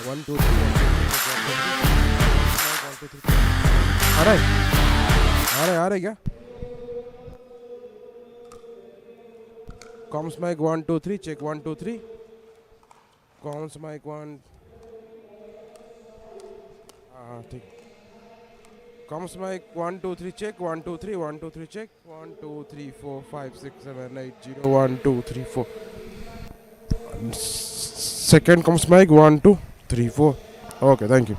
1 2 3 1 2 3 आ रहा है आ रहा है क्या comms mic 1 2 3 check 1 2 3 comms mic 1 ठीक comms mic 1 2 3 check 1 2 3 1 2 3 check 1 2 3 4 5 6 7 8 0 1 2 3 4 second comms mic 1 2 3 4 okay thank you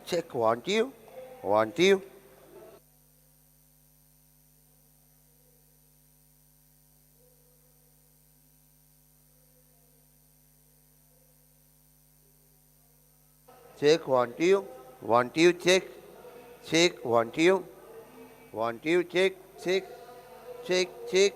check 1 2 1 2. Check 1 2 1 2 check check 1 2 1 2 check check check check.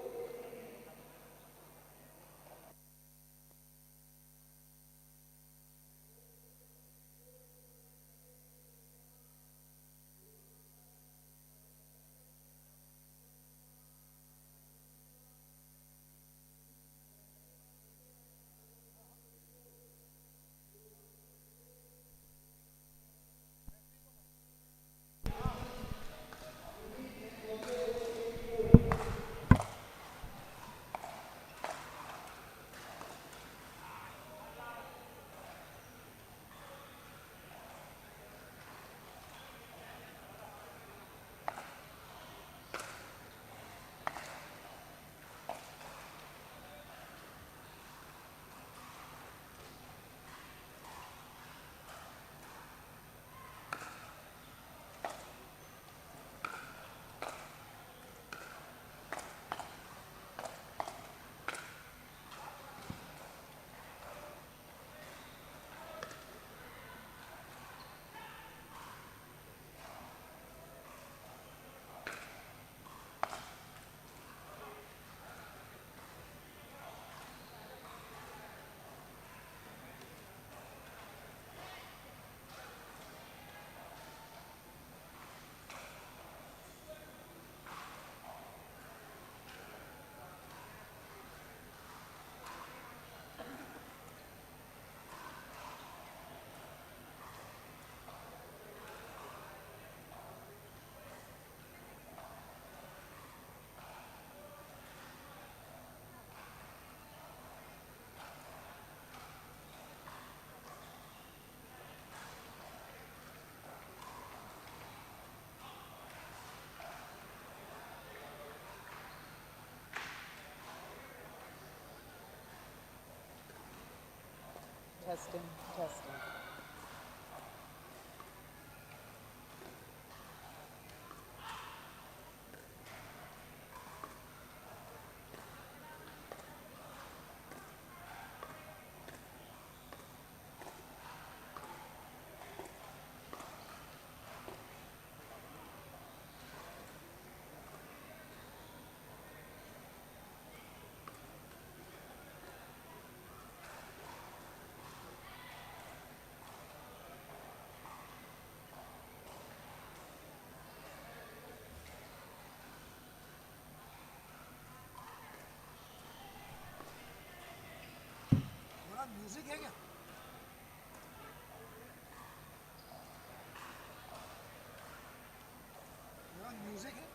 Testing, testing. Music है क्या music है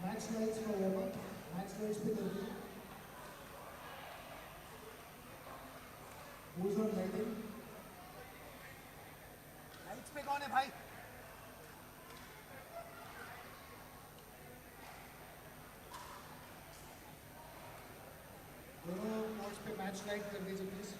match lights for warmup match lights पे कर दिए who's on lighting lights पे कौन है भाई दोनों कोर्ट्स पे मैच लाइट कर दीजिए प्लीज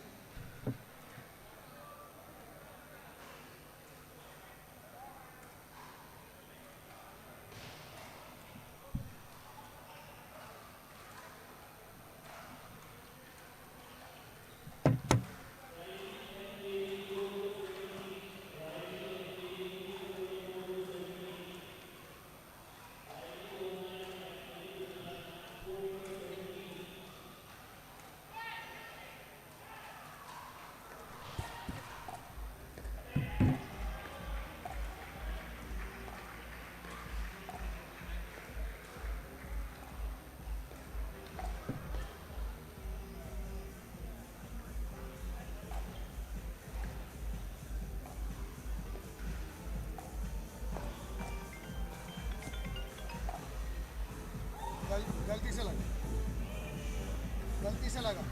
गलती से लगा गलती से लगा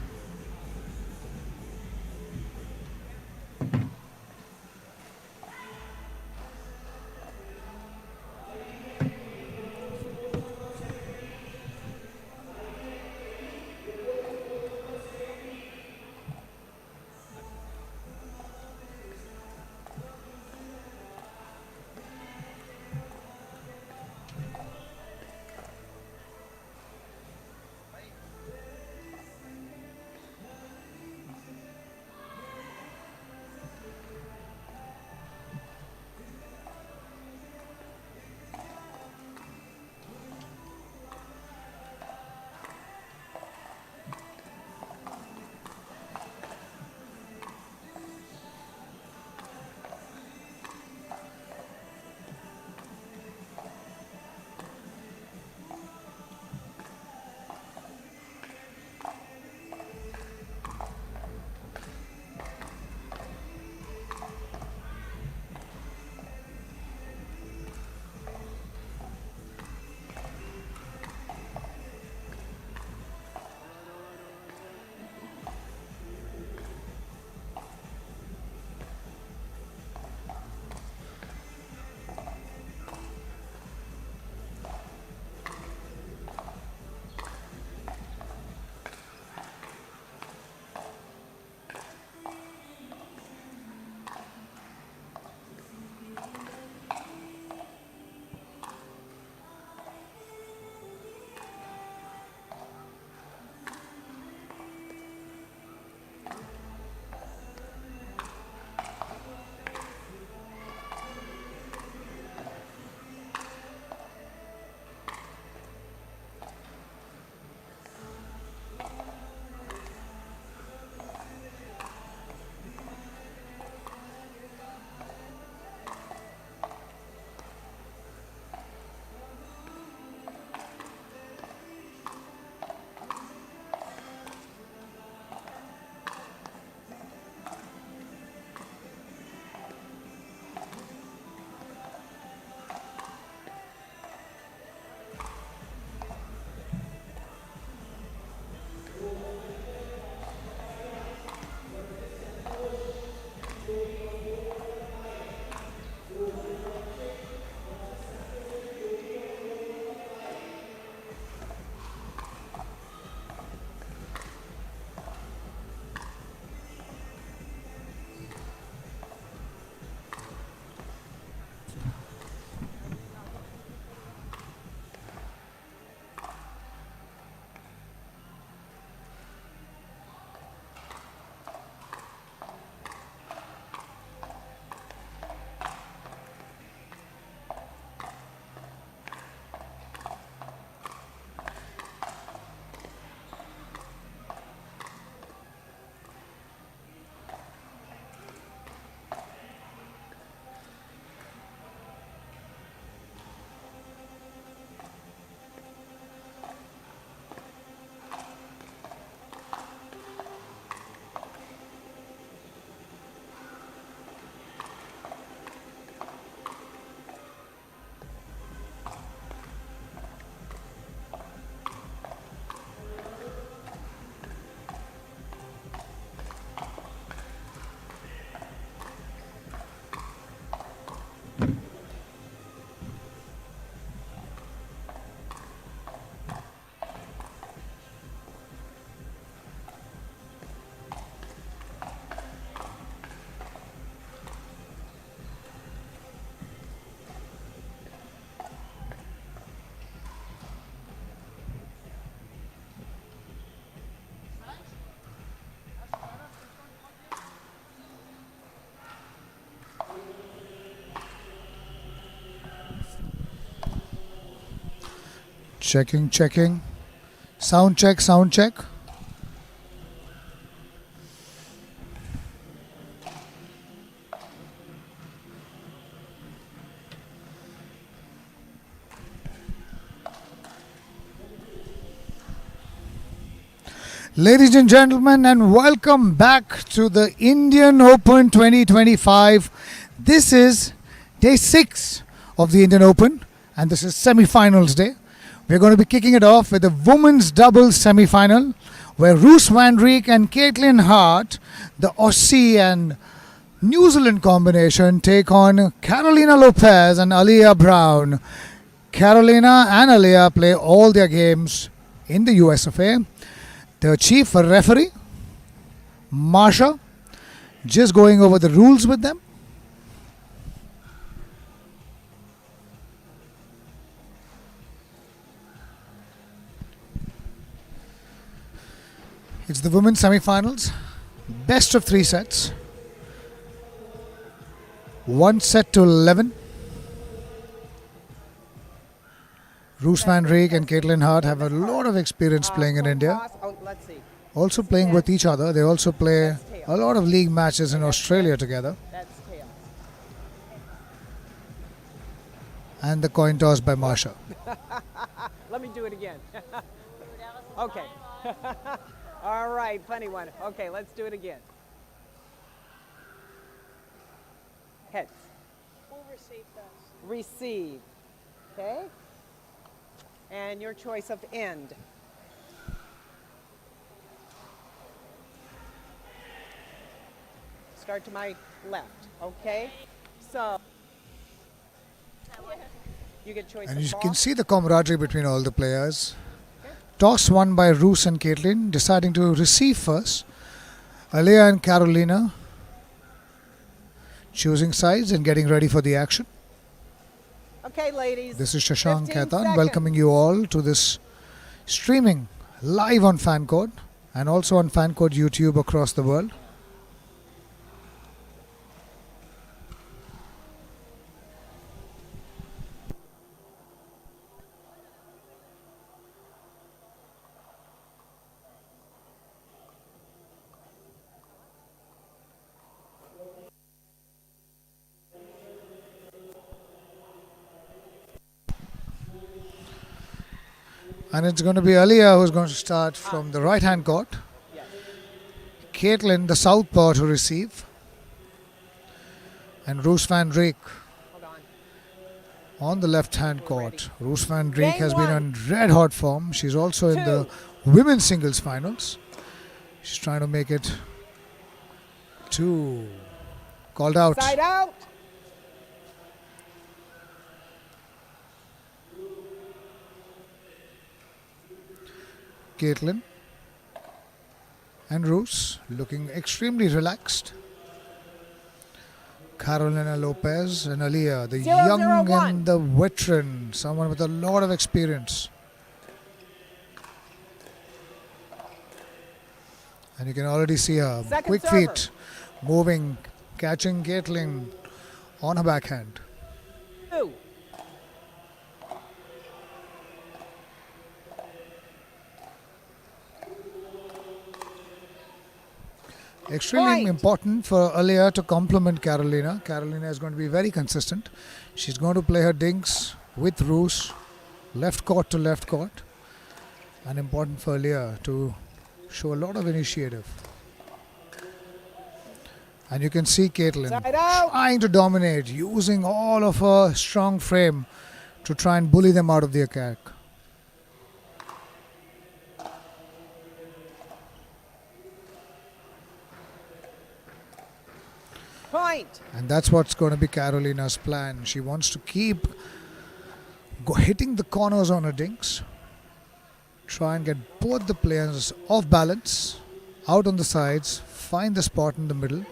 Checking, checking. Sound check, sound check. Ladies and gentlemen, and welcome back to the Indian Open 2025. This is day 6 of the Indian Open, and this is semi-finals day. We're going to be kicking it off with the women's doubles semi-final, where Roos van Rijk and Caitlin Hart, the Aussie and New Zealand combination, take on Carolina Lopez and Aliyah Brown. Carolina and Aliyah play all their games in the US of A. The chief referee, Marsha, just going over the rules with them. It's the women's semi-finals, best of 3 sets. 1 set to 11. Roos van Rijk and Caitlin Hart have a lot of experience playing in India. Oh, let's see. Also playing with each other. They also play a lot of league matches in Australia together. That's tail. And the coin toss by Marsha. Let me do it again. Okay. All right, funny one. Okay, let's do it again. Heads. We'll receive those. Receive. Okay? And your choice of end. Start to my left. Okay? So you get choice And of you ball. can see the camaraderie between all the players. Toss won by Roos and Caitlin, deciding to receive first. Aliyah and Carolina choosing sides and getting ready for the action. Okay, ladies. This is Shashank 15 Khaitan seconds. welcoming you all to this streaming live on FanCode and also on FanCode YouTube across the world. And it's going to be Aliyah who's going to start from the right hand court. Caitlin, the southpaw, to receive. And Roos van Rijk Hold on. on the left hand court. Roos van Rijk Game has been one. on red hot form. She's also in the women's singles finals. She's trying to make it 2. Called out. Side out. Caitlin and Roos looking extremely relaxed. Carolina Lopez and Aliyah, the 0-0-1. young and the veteran, someone with a lot of experience. And you can already see her Second quick server. feet moving, catching Caitlin on her backhand. 2. Extremely Point. important for Aliyah to complement Carolina. Carolina is going to be very consistent. She's going to play her dinks with Roos, left court to left court. And important for Aliyah to show a lot of initiative. And you can see Caitlin Side out. trying to dominate, using all of her strong frame to try and bully them out of the attack. Point. And that's what's going to be Carolina's plan. She wants to keep hitting the corners on her dinks. Try and get both the players off balance, out on the sides, find the spot in the middle.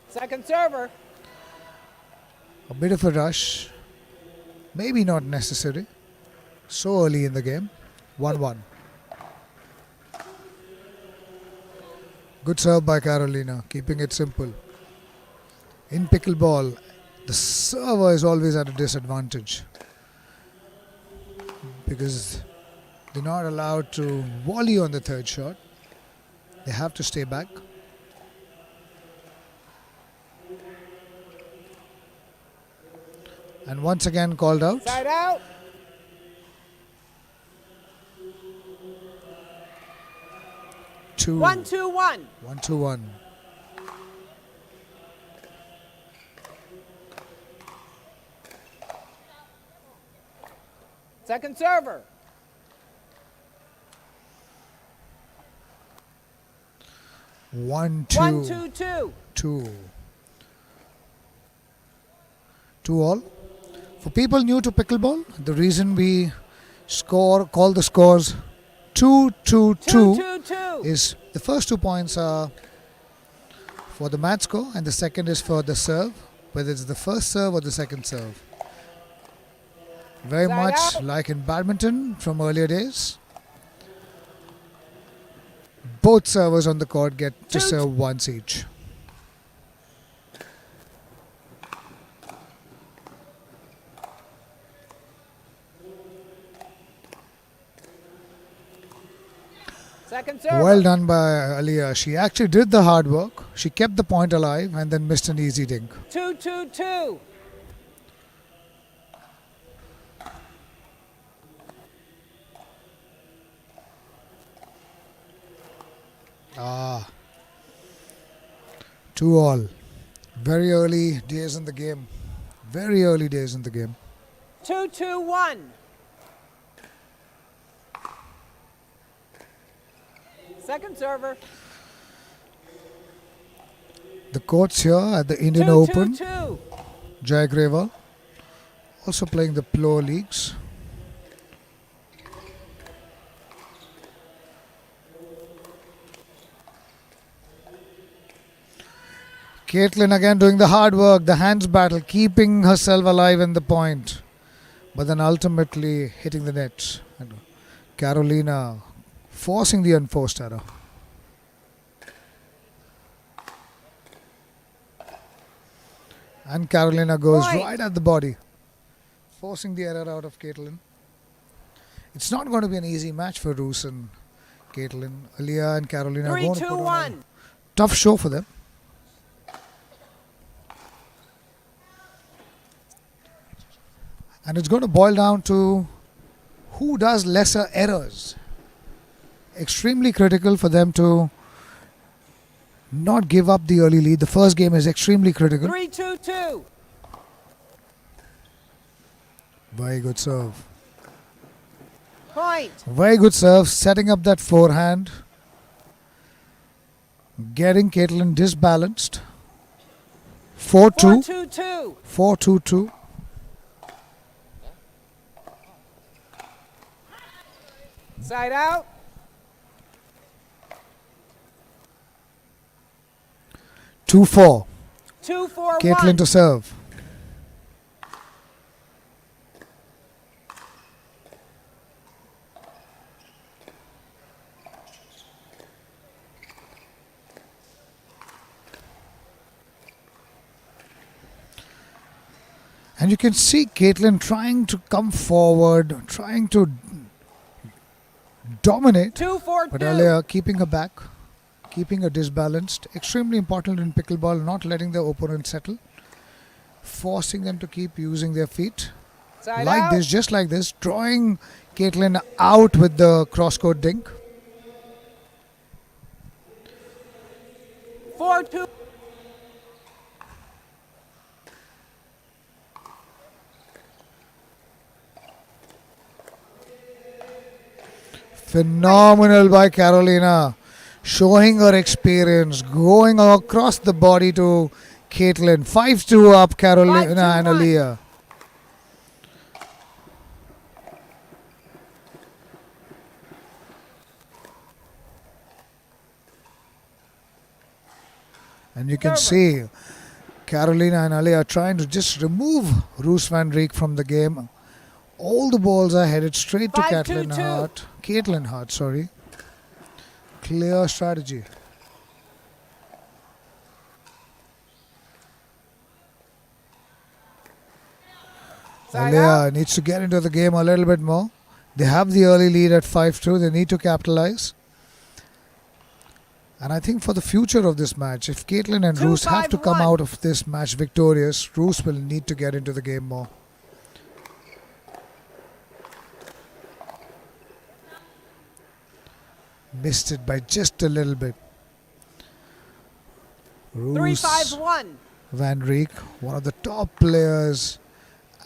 Second server. A bit of a rush. Maybe not necessary. So early in the game. 1-1. Good serve by Carolina, keeping it simple. In pickleball, The server is always at a disadvantage because they're not allowed to volley on the third shot. They have to stay back. And once again called out. Side out. 2. 1-2-1. 1-2-1. Second server. 1-2. 1-2-2. 2. 2-all. For people new to pickleball, the reason we call the scores 2-2-2 2-2-2. is the first 2 points are for the match score and the second is for the serve, whether it's the first serve or the second serve. Very Side much out. like in badminton from earlier days. Both servers on the court get to 2-2. serve once each. Second server. Well done by Aliyah. She actually did the hard work. She kept the point alive and then missed an easy dink. 2-2-2. Ah. 2-all. Very early days in the game. Very early days in the game. 2-2-1. Second server. The courts here at the Indian Open, 2-2-2. Jayagreva, also playing the Pro Leagues. Caitlin again doing the hard work, the hands battle, keeping herself alive in the point, but then ultimately hitting the net. And Carolina forcing the unforced error. And Carolina goes Point. right at the body, forcing the error out of Caitlin. It's not going to be an easy match for Roos and Caitlin. Aliyah and Carolina are going to put on a 3-2-1. tough show for them. And it's going to boil down to who does lesser errors. Extremely critical for them to not give up the early lead. The first game is extremely critical. 3-2-2. Very good serve. Point. Very good serve. Setting up that forehand. Getting Caitlin disbalanced. 4-2. 4-2-2. 4-2-2. Side out. 2-4. 2-4-1. Caitlin to serve. And you can see Caitlin trying to come forward, trying to dominate. 2-4-2. But Aliyah keeping her back, keeping her disbalanced. Extremely important in pickleball, not letting the opponent settle. Forcing them to keep using their feet. Side Like out. this, just like this. Drawing Caitlin out with the cross-court dink. 4-2. Phenomenal by Carolina. Showing her experience. Going across the body to Caitlin. 5-2 up Carolina 5-2-1. and Aliyah. And you can see Carolina and Aliyah trying to just remove Roos van Rijk from the game. All the balls are headed straight to 5-2-2. Caitlin Hart, sorry. Clear strategy. Side out. Alea needs to get into the game a little bit more. They have the early lead at 5-2. They need to capitalize. And I think for the future of this match, if Caitlin and Roos have to come 2-5-1. out of this match victorious, Roos will need to get into the game more. Missed it by just a little bit. Roos 3-5-1. Van Rijk, one of the top players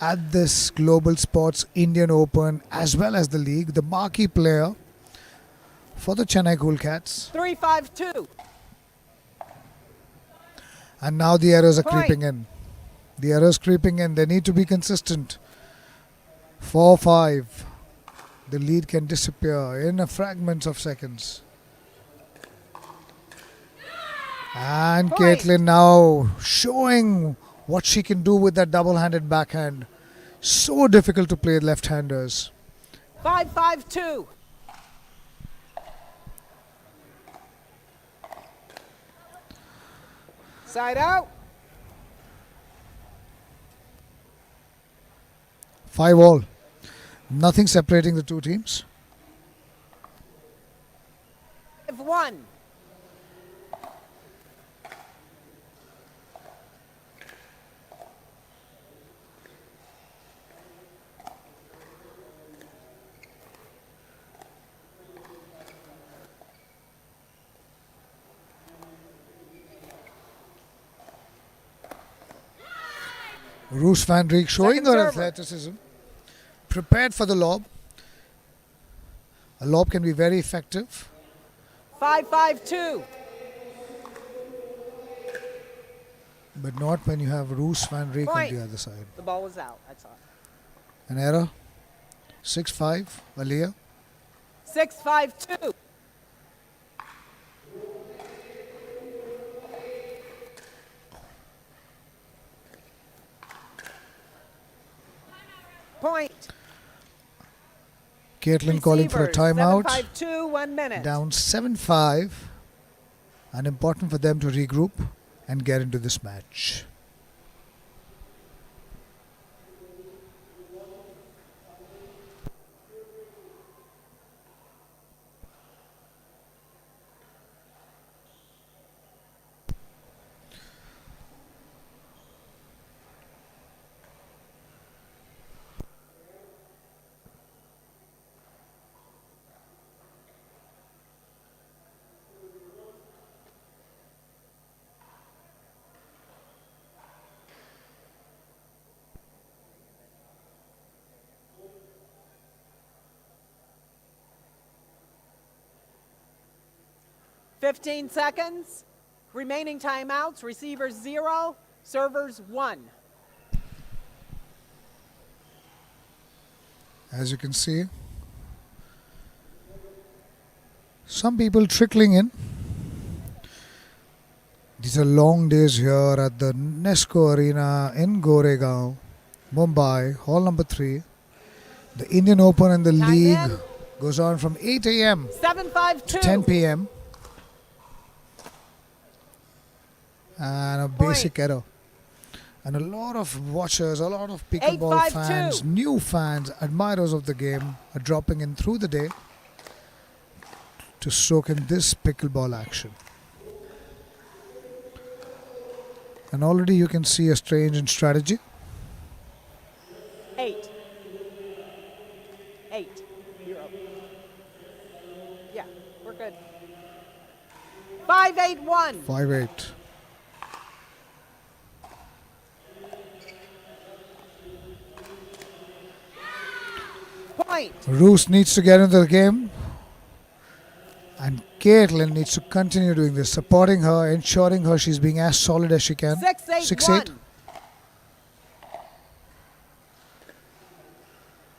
at this Global Sports Indian Open as well as the league, the marquee player for the Chennai Cool Cats. 3-5-2. And now the errors are Point. creeping in. The errors creeping in. They need to be consistent. 4-5. The lead can disappear in a fragments of seconds. And Point. Caitlin now showing what she can do with that double-handed backhand. So difficult to play left-handers. 5-5-2. Side out. 5-all. Nothing separating the two teams. 5-1. Roos Van Rijk showing Second her server. athleticism. Prepared for the lob. A lob can be very effective. 5-5-2. But not when you have Roos Van Rijk on Point. the other side. The ball was out. That's all. An error. 6-5. Aliyah. 6-5-2. Point. Caitlin calling for a Receivers, timeout. 7-5-2, 1 minute. Down 7-5. And important for them to regroup and get into this match. Fifteen seconds. Remaining timeouts. Receivers 0, servers 1. As you can see, some people trickling in. These are long days here at the Nesco Arena in Goregaon, Mumbai, hall number 3. The Indian Open and the Time league in. goes on from 8 a.m. 7-5-2. to 10 p.m. And a basic error. And a lot of watchers, a lot of pickleball 8-5-2. fans, new fans, admirers of the game are dropping in through the day to soak in this pickleball action. And already you can see a change in strategy. 8. 8. You're up. Yeah, we're good. 5-8-1. 5-8. Point. Roos needs to get into the game. And Caitlin needs to continue doing this, supporting her, ensuring her she's being as solid as she can. 6-8-1.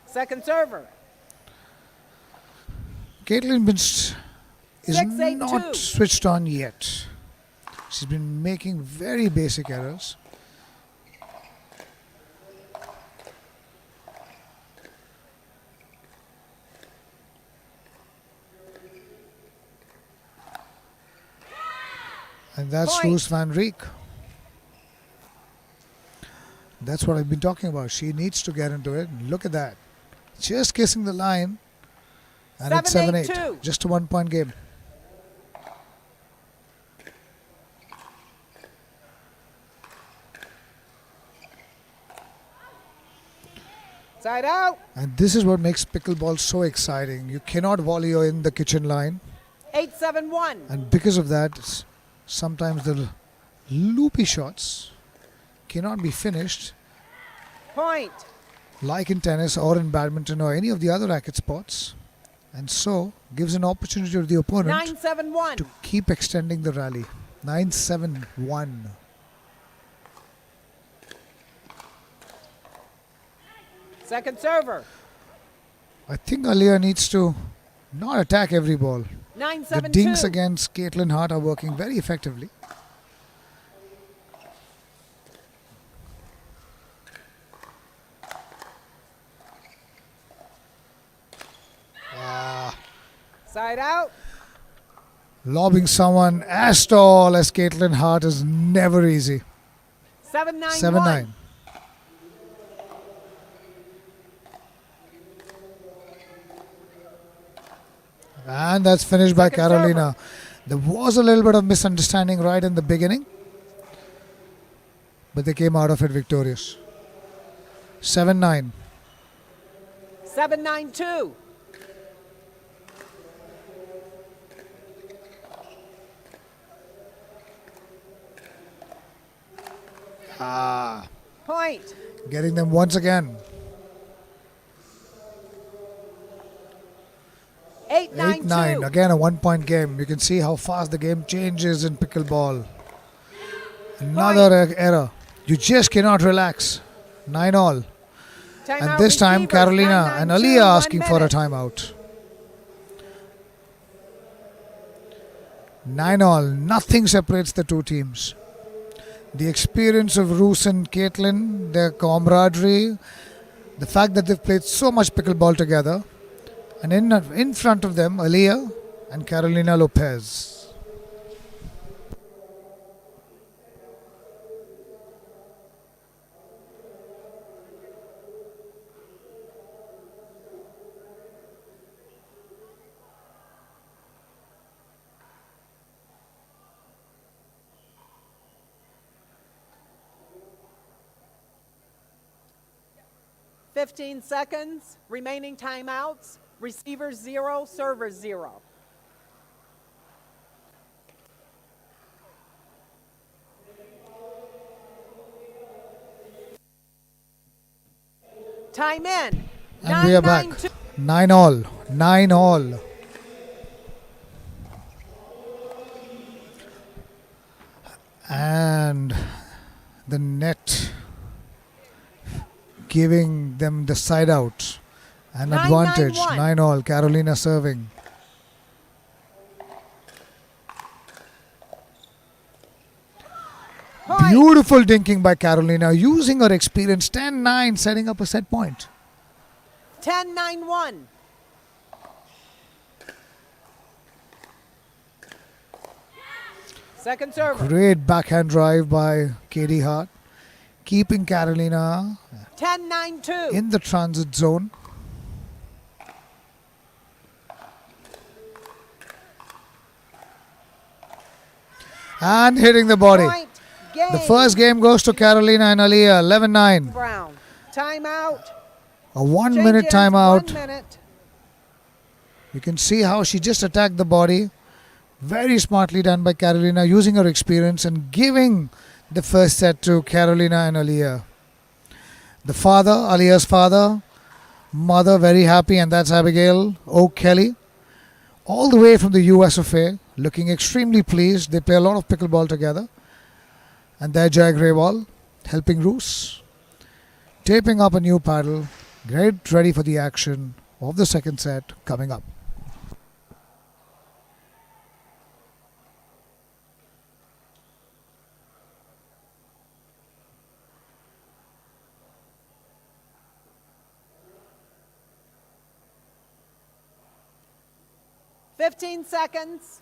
Second server. Caitlin is 6-8-2. not switched on yet. She's been making very basic errors. And that's Point. Roos Van Rijk. That's what I've been talking about. She needs to get into it. Look at that. Just kissing the line. And it's 7-8. 7-8-2. Just a 1 point game. Side out. And this is what makes pickleball so exciting. You cannot volley in the kitchen line. 8-7-1. And because of that, sometimes the loopy shots cannot be finished Point. like in tennis or in badminton or any of the other racket sports. And so gives an opportunity to the opponent 9-7-1. to keep extending the rally. 9-7-1. Second server. I think Alia needs to not attack every ball. 9-7-2. The dinks against Caitlin Hart are working very effectively. Side out. Lobbing someone as tall as Caitlin Hart is never easy. 7-9-1. 7-9. And that's finished by Second Carolina. There was a little bit of misunderstanding right in the beginning, but they came out of it victorious. 7-9. 7-9-2. Point. Getting them once again. 8-9-2. 8-9. Again a 1 point game. You can see how fast the game changes in pickleball. Another error. You just cannot relax. 9-all. Timeout And this time receivers. Carolina 9-9-2, and Alia 1 asking for a minute. timeout. 9-all. Nothing separates the two teams. The experience of Roos and Caitlin, their camaraderie, the fact that they've played so much pickleball together, and in front of them, Alia and Carolina Lopez. Fifteen seconds. Remaining timeouts. Receivers 0, servers 0. Time in. And we are back. 9-9-2. 9-all. 9-all. And the net giving them the side out. An 9-9-1. advantage. 9-all. Carolina serving. Point. Beautiful dinking by Carolina, using her experience. 10-9, setting up a set point. 10-9-1. Second server. Great backhand drive by Katie Hart, keeping Carolina 10-9-2. in the transit zone. And hitting the body. Point. Game. The first game goes to Carolina and Alia, 11-9. Brown. Timeout. A 1 Change minute ends, timeout. 1 minute. You can see how she just attacked the body. Very smartly done by Carolina, using her experience and giving the first set to Carolina and Alia. The father, Alia's father, mother, very happy, and that's Abigail O'Kelly. All the way from the US of A, looking extremely pleased. They play a lot of pickleball together. And there Jai Grewal, helping Roos. Taping up a new paddle. Get ready for the action of the second set coming up. Fifteen seconds.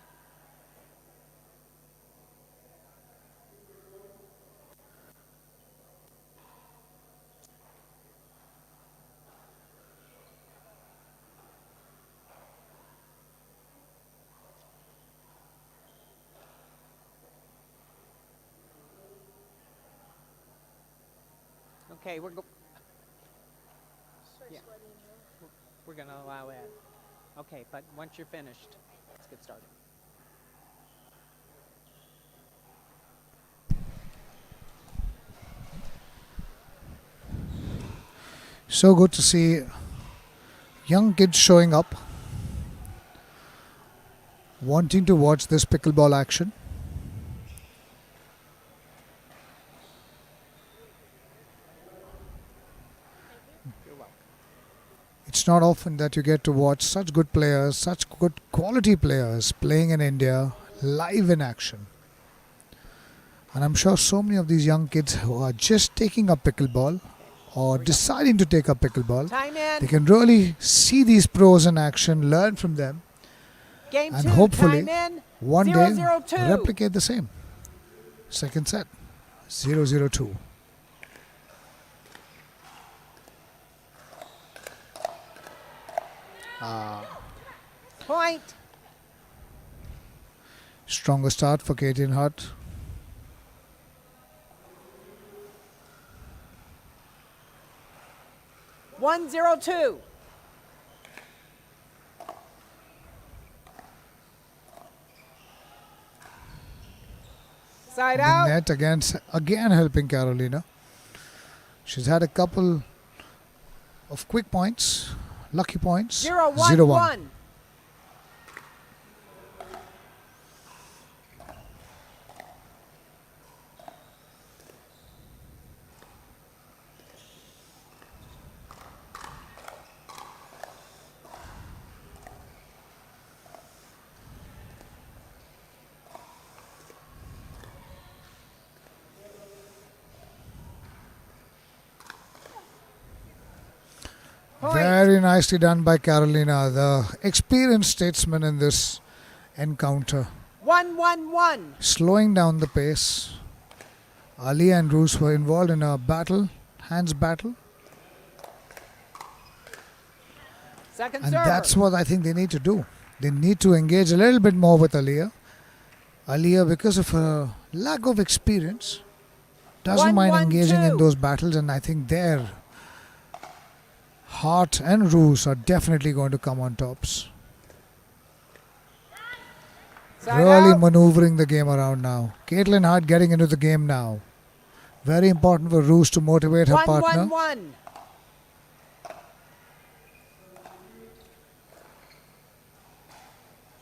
Okay, Start Yeah. sweating, huh? we're going to allow that. Okay, but once you're finished, let's get started. So good to see young kids showing up, wanting to watch this pickleball action. You're welcome. It's not often that you get to watch such good players, such good quality players playing in India live in action. And I'm sure so many of these young kids who are just taking up pickleball or deciding to take up pickleball, Time they in. can really see these pros in action, learn from them, Game and 2. hopefully Time in. one day 0-0-2. replicate the same. Second set, 0-0-2. Point. Stronger start for Caitlin Hart. One, 0-2. Side The out. net again helping Carolina. She's had a couple of quick points, lucky points. 0-1-1. 0-1. Point. Very nicely done by Carolina, the experienced statesman in this encounter. 1-1-1. Slowing down the pace. Ali and Roos were involved in a battle, hands battle. Second And serve. that's what I think they need to do. They need to engage a little bit more with Aliyah. Aliyah, because of her lack of experience, doesn't mind 1-1-2. engaging in those battles, and I think their Hart and Roos are definitely going to come on tops. Side Really out. maneuvering the game around now. Caitlin Hart getting into the game now. Very important for Roos to motivate her partner. 1-1-1.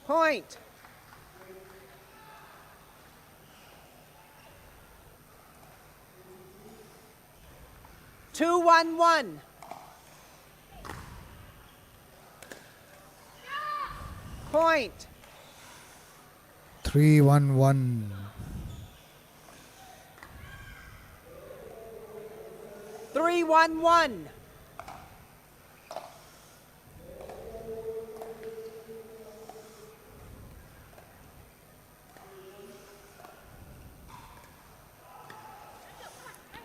Point. Two, 1-1. Point. 3-1-1. 3-1-1.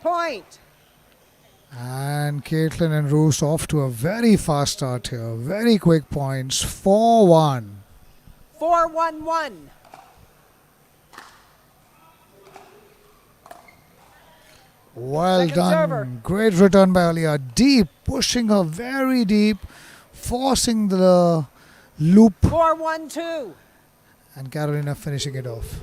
Point. And Caitlin and Roos off to a very fast start here. Very quick points. 4-1. 4-1-1. Well Second done. server. Great return by Aliyah. Deep, pushing her very deep, forcing the loop, 4-1-2. and Carolina finishing it off.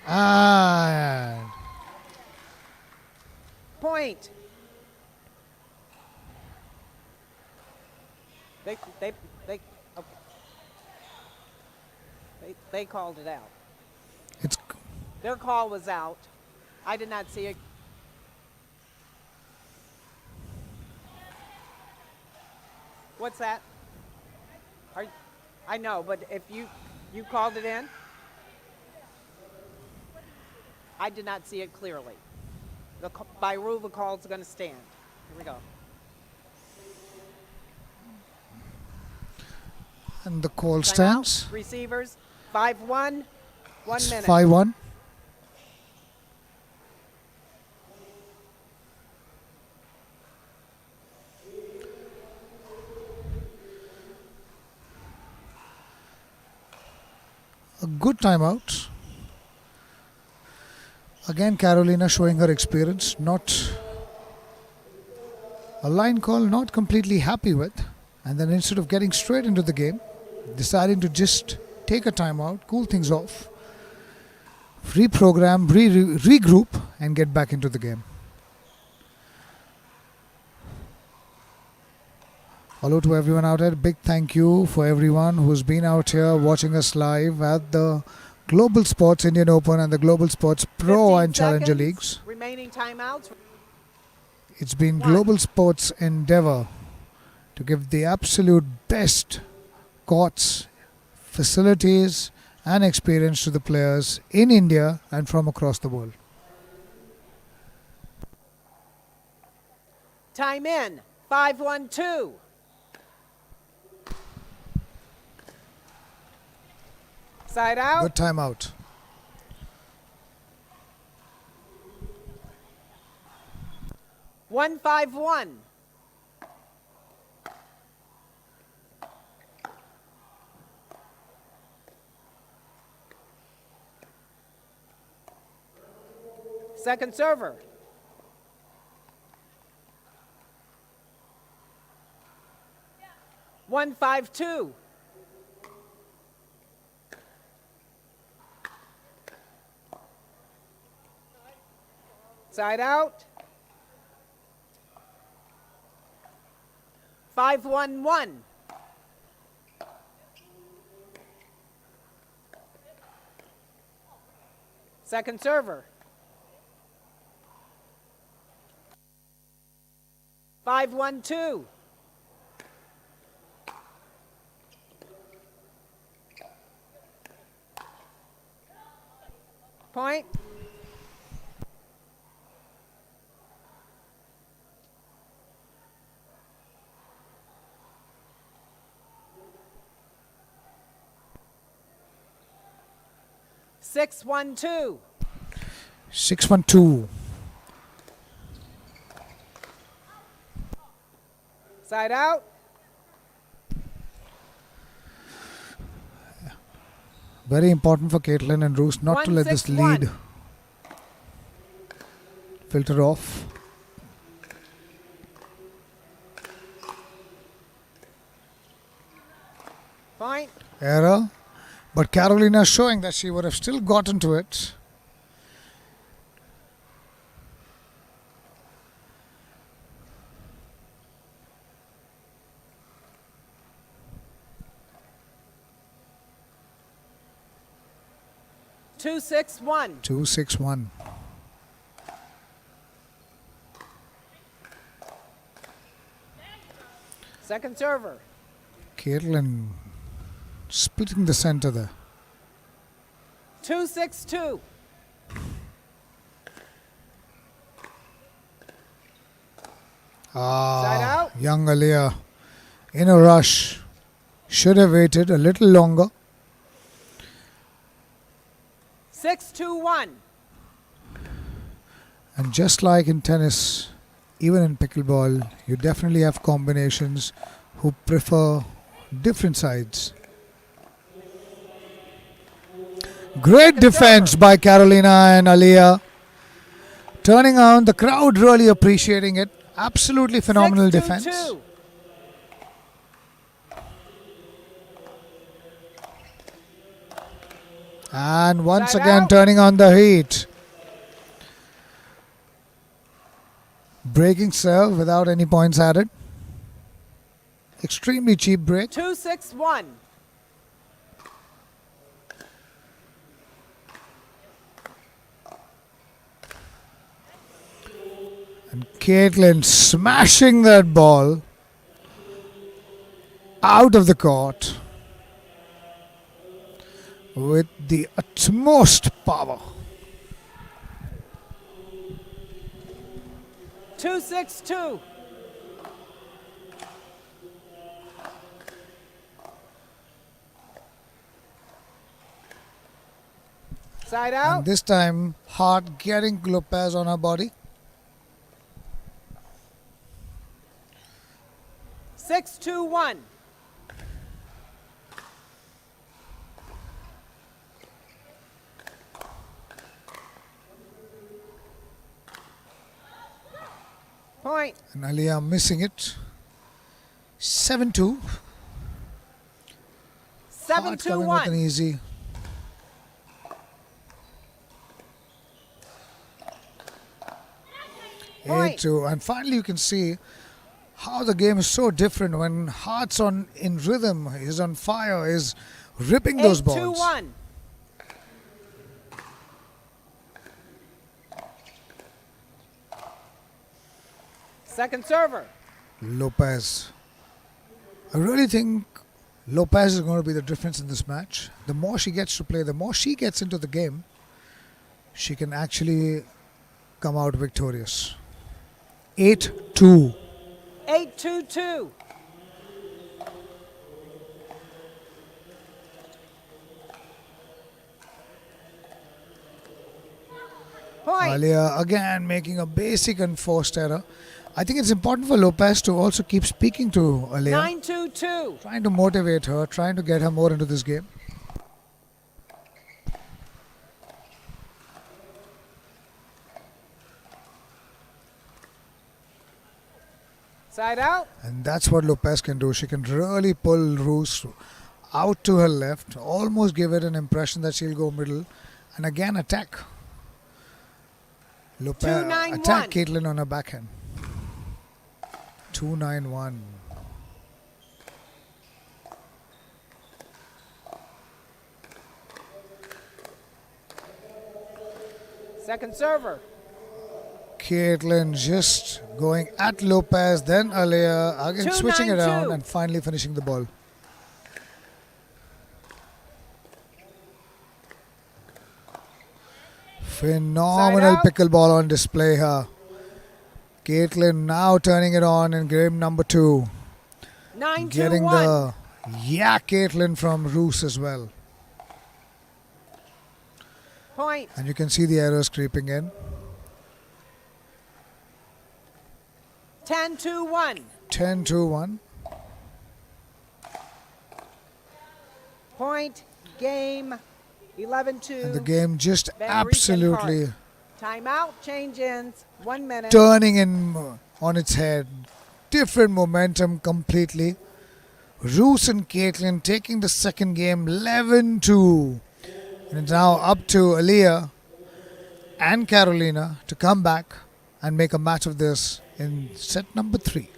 And Point. They okay. They called it out. it's Their call was out. I did not see it. What's that? I know, but if you called it in? I did not see it clearly. By rule, the call is going to stand. Here we go. and the call Timeout. stands. Receivers, 5-1, 1 It's minute. 5-1. A good timeout. Again, Carolina showing her experience. Not a line call, not completely happy with. And then instead of getting straight into the game, deciding to just take a timeout, cool things off, reprogram, regroup, and get back into the game. Hello to everyone out there. Big thank you for everyone who's been out here watching us live at the Global Sports Indian Open and the Global Sports Pro 15 and Challenger seconds. Leagues. Remaining timeouts. It's been Global Sports' endeavor to give the absolute best courts, facilities, and experience to the players in India and from across the world. Time in. 5-1-2. Side out. Good timeout. One 5-1. Second server. One 5-2. Side out. 5-1-1. Second server. 5-1-2. Point. Six, 1-2. 6-1-2. Side out. Very important for Caitlin and Roos not to let this 1-6-1. lead filter off. Point. Error. But Carolina showing that she would have still gotten to it. Two, 6-1. 2-6-1. Second server. Caitlin splitting the center there. 2-6-2. Side out. Young Aliyah in a rush. Should have waited a little longer. 6-2-1. And just like in tennis, even in pickleball, you definitely have combinations who prefer different sides. Great defense by Carolina and Aliyah. Turning on, the crowd really appreciating it. Absolutely phenomenal 6-2-2. defense. And once Side again out. turning on the heat. Breaking serve without any points added. Extremely cheap break. 2-6-1. And Caitlin smashing that ball out of the court with the utmost power. 2-6-2. Side out. And this time, hard getting Lopez on her body. 6-2-1. Point. And Alia missing it. 7-2. Hart coming with an 7-2-1. easy. Point. 8-2. And finally you can see how the game is so different when Hart's in rhythm, is on fire, is ripping those balls. 8-2-1. Second server. Lopez. I really think Lopez is going to be the difference in this match. The more she gets to play, the more she gets into the game, she can actually come out victorious. 8-2. 8-2-2. Point. Alia again making a basic and forced error. I think it's important for Lopez to also keep speaking to Alia, 9-2-2. trying to motivate her, trying to get her more into this game. Side out. And that's what Lopez can do. She can really pull Roos out to her left, almost give it an impression that she'll go middle, and again attack. Lopez 2-9-1. attack Caitlin on her backhand. 2-9-1. Second server. Caitlin just going at Lopez, then Alia, again switching 2-9-2. around and finally finishing the ball. Phenomenal out. pickleball on display here. Caitlin now turning it on in game number 2. 9-2-1. Getting the Caitlin from Roos as well. Point. And you can see the errors creeping in. 10-2-1. 10-2-1. Point. Game. 11-2. And the game just Van Rieken absolutely Hart. Timeout. Change ins. 1 minute. turning in on its head. Different momentum completely. Roos and Caitlin taking the second game 11-2. And it's now up to Alia and Carolina to come back and make a match of this in set number 3.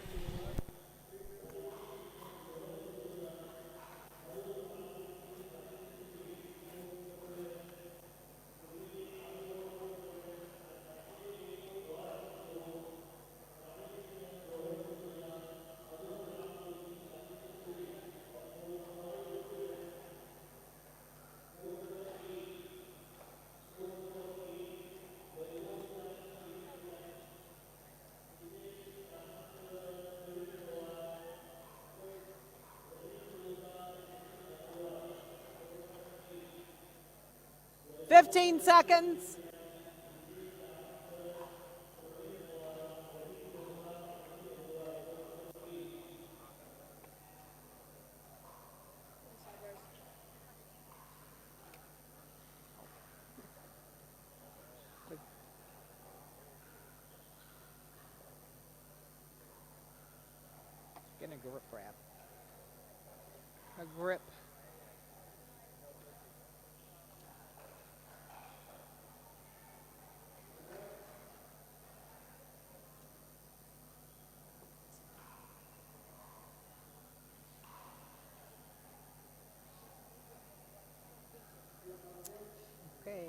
Fifteen seconds. Get a grip wrap. A grip. Okay.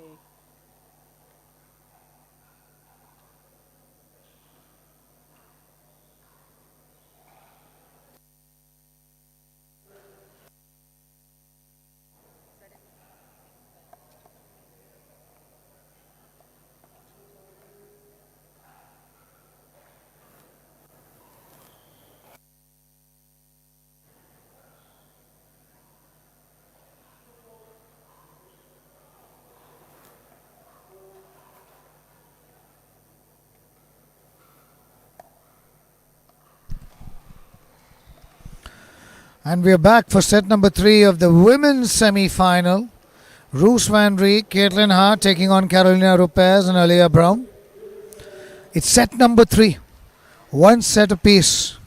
And we are back for set number 3 of the women's semi-final. Roos Van Riek, Caitlin Hart taking on Carolina Lopez and Alia Brown. It's set number 3 one set apiece.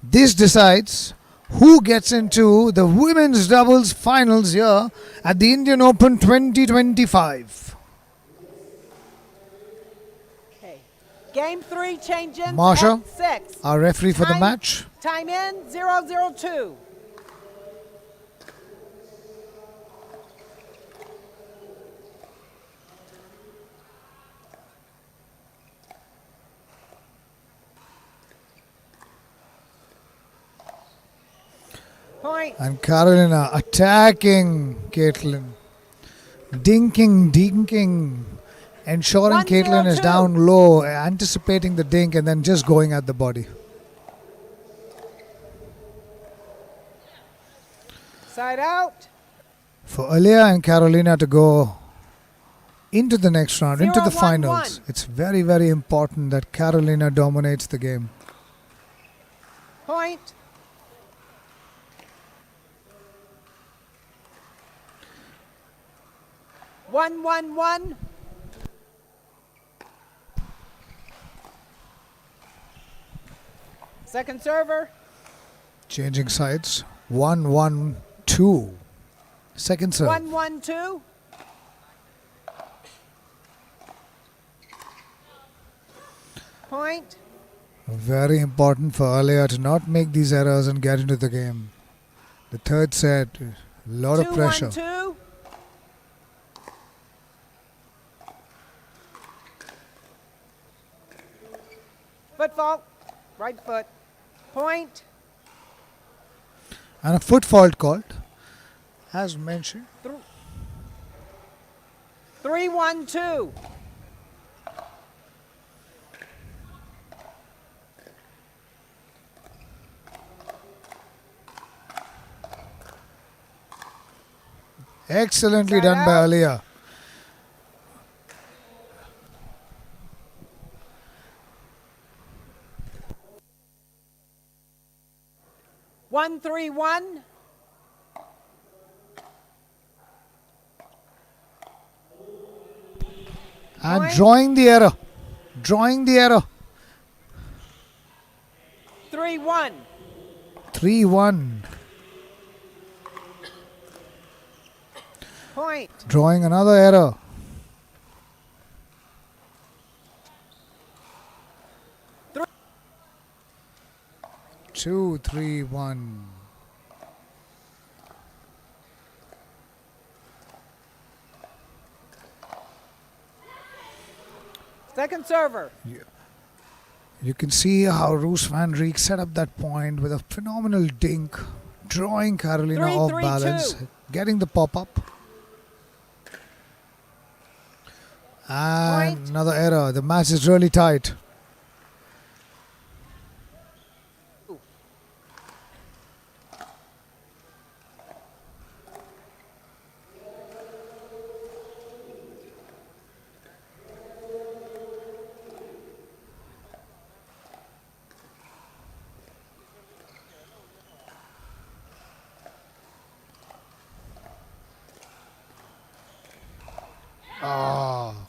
This decides who gets into the women's doubles finals here at the Indian Open 2025. Okay. Game 3 changes Marsha, at 6. our referee for the Time- match. Time in 002. Point. And Carolina attacking Caitlin. Dinking. Ensuring Caitlin is 102. down low, anticipating the dink and then just going at the body. Side out. For Alia and Carolina to go into the next round, into the 0-1-1. finals, it's very, very important that Carolina dominates the game. Point. One. Second server. Changing sides. 1-1-2. Second serve. 1-1-2. Point. Very important for Alia to not make these errors and get into the game. The third set, a lot of pressure. 2-1-2. Foot fault. Right foot. Point. And a foot fault called, as mentioned. 3-1-2. Excellently Side done by out. Alia. One, 3-1. And Point. drawing the error. 3-1. 3-1. Point. Drawing another error. 2-3-1. Second server. You can see how Roos van Rijk set up that point with a phenomenal dink, drawing Carolina 3-3-2. off balance, getting the pop-up. And Point. another error. The match is really tight.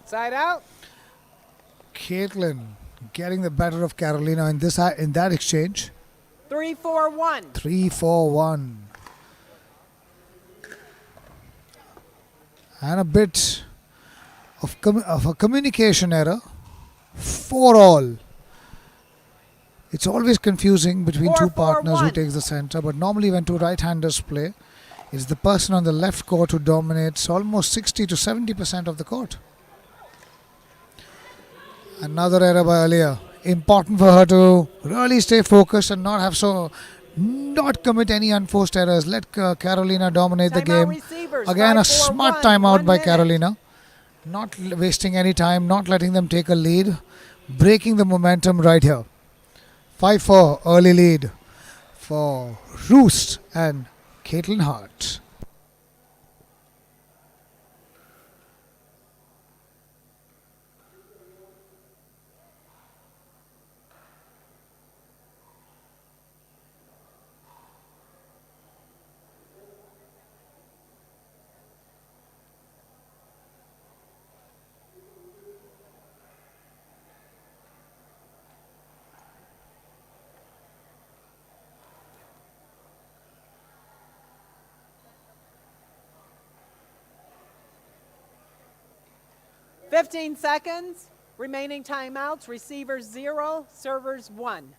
Side out. Caitlin getting the better of Carolina in that exchange. 3-4-1. 3-4-1. And a bit of a communication error. 4-all. It's always confusing between two 4-4-1. partners who takes the center, but normally when two right-handers play, it's the person on the left court who dominates almost 60 to 70% of the court. Another error by Alia. Important for her to really stay focused and not commit any unforced errors. Let Carolina dominate the Timeout game. receivers. Again, a 5-4-1, smart timeout 1 by minute. Carolina. Not wasting any time, not letting them take a lead. Breaking the momentum right here. 5-4 early lead for Roost and Caitlin Hart. 15 seconds. Remaining timeouts. Receivers 0, servers 1.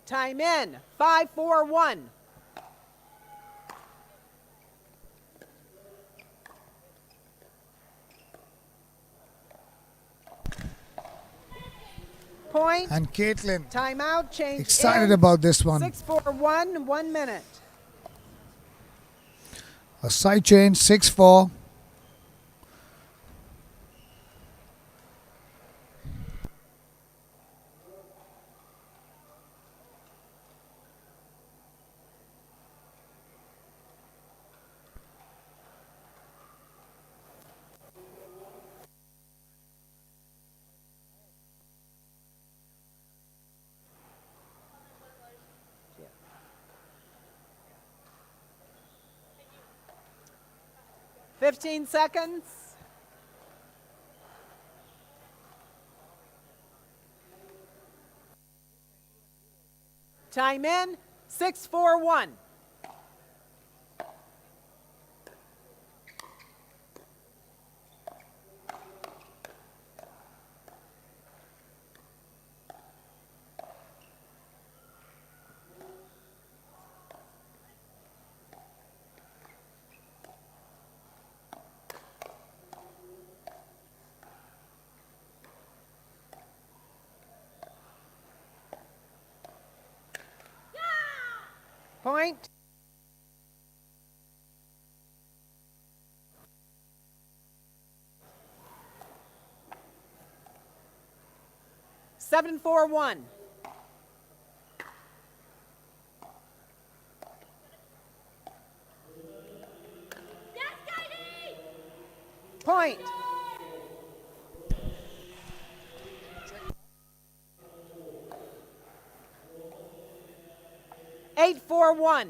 Time in. 5-4-1. Point. And Caitlin Timeout. Change. excited in. about this one. 6-4-1. 1 minute. A side change, 6-4. Yeah. 15 seconds. Time in. 6-4-1. Point. Seven, 4-1. Point. Eight, 4-1.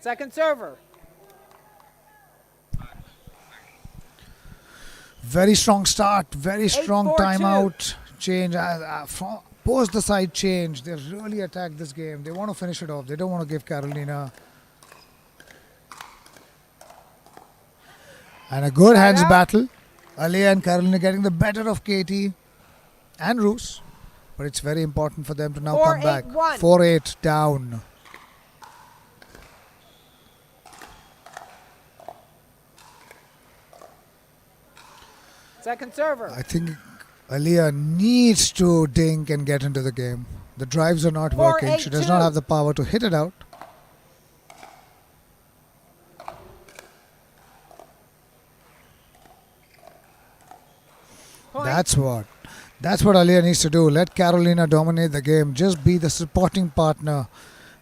Second server. Very strong start, very strong 8-4-2. timeout change. Post the side change, they really attack this game. They want to finish it off. They don't want to give Carolina. And a good hands out. battle. Aliyah and Carolina getting the better of Katie and Roos. But it's very important for them to now come back. 4-8-1. 4-8 down. Second server. I think Aliyah needs to dink and get into the game. The drives are not working. She does not 4-8-2. have the power to hit it out. Point. That's what Aliyah needs to do. Let Carolina dominate the game. Just be the supporting partner.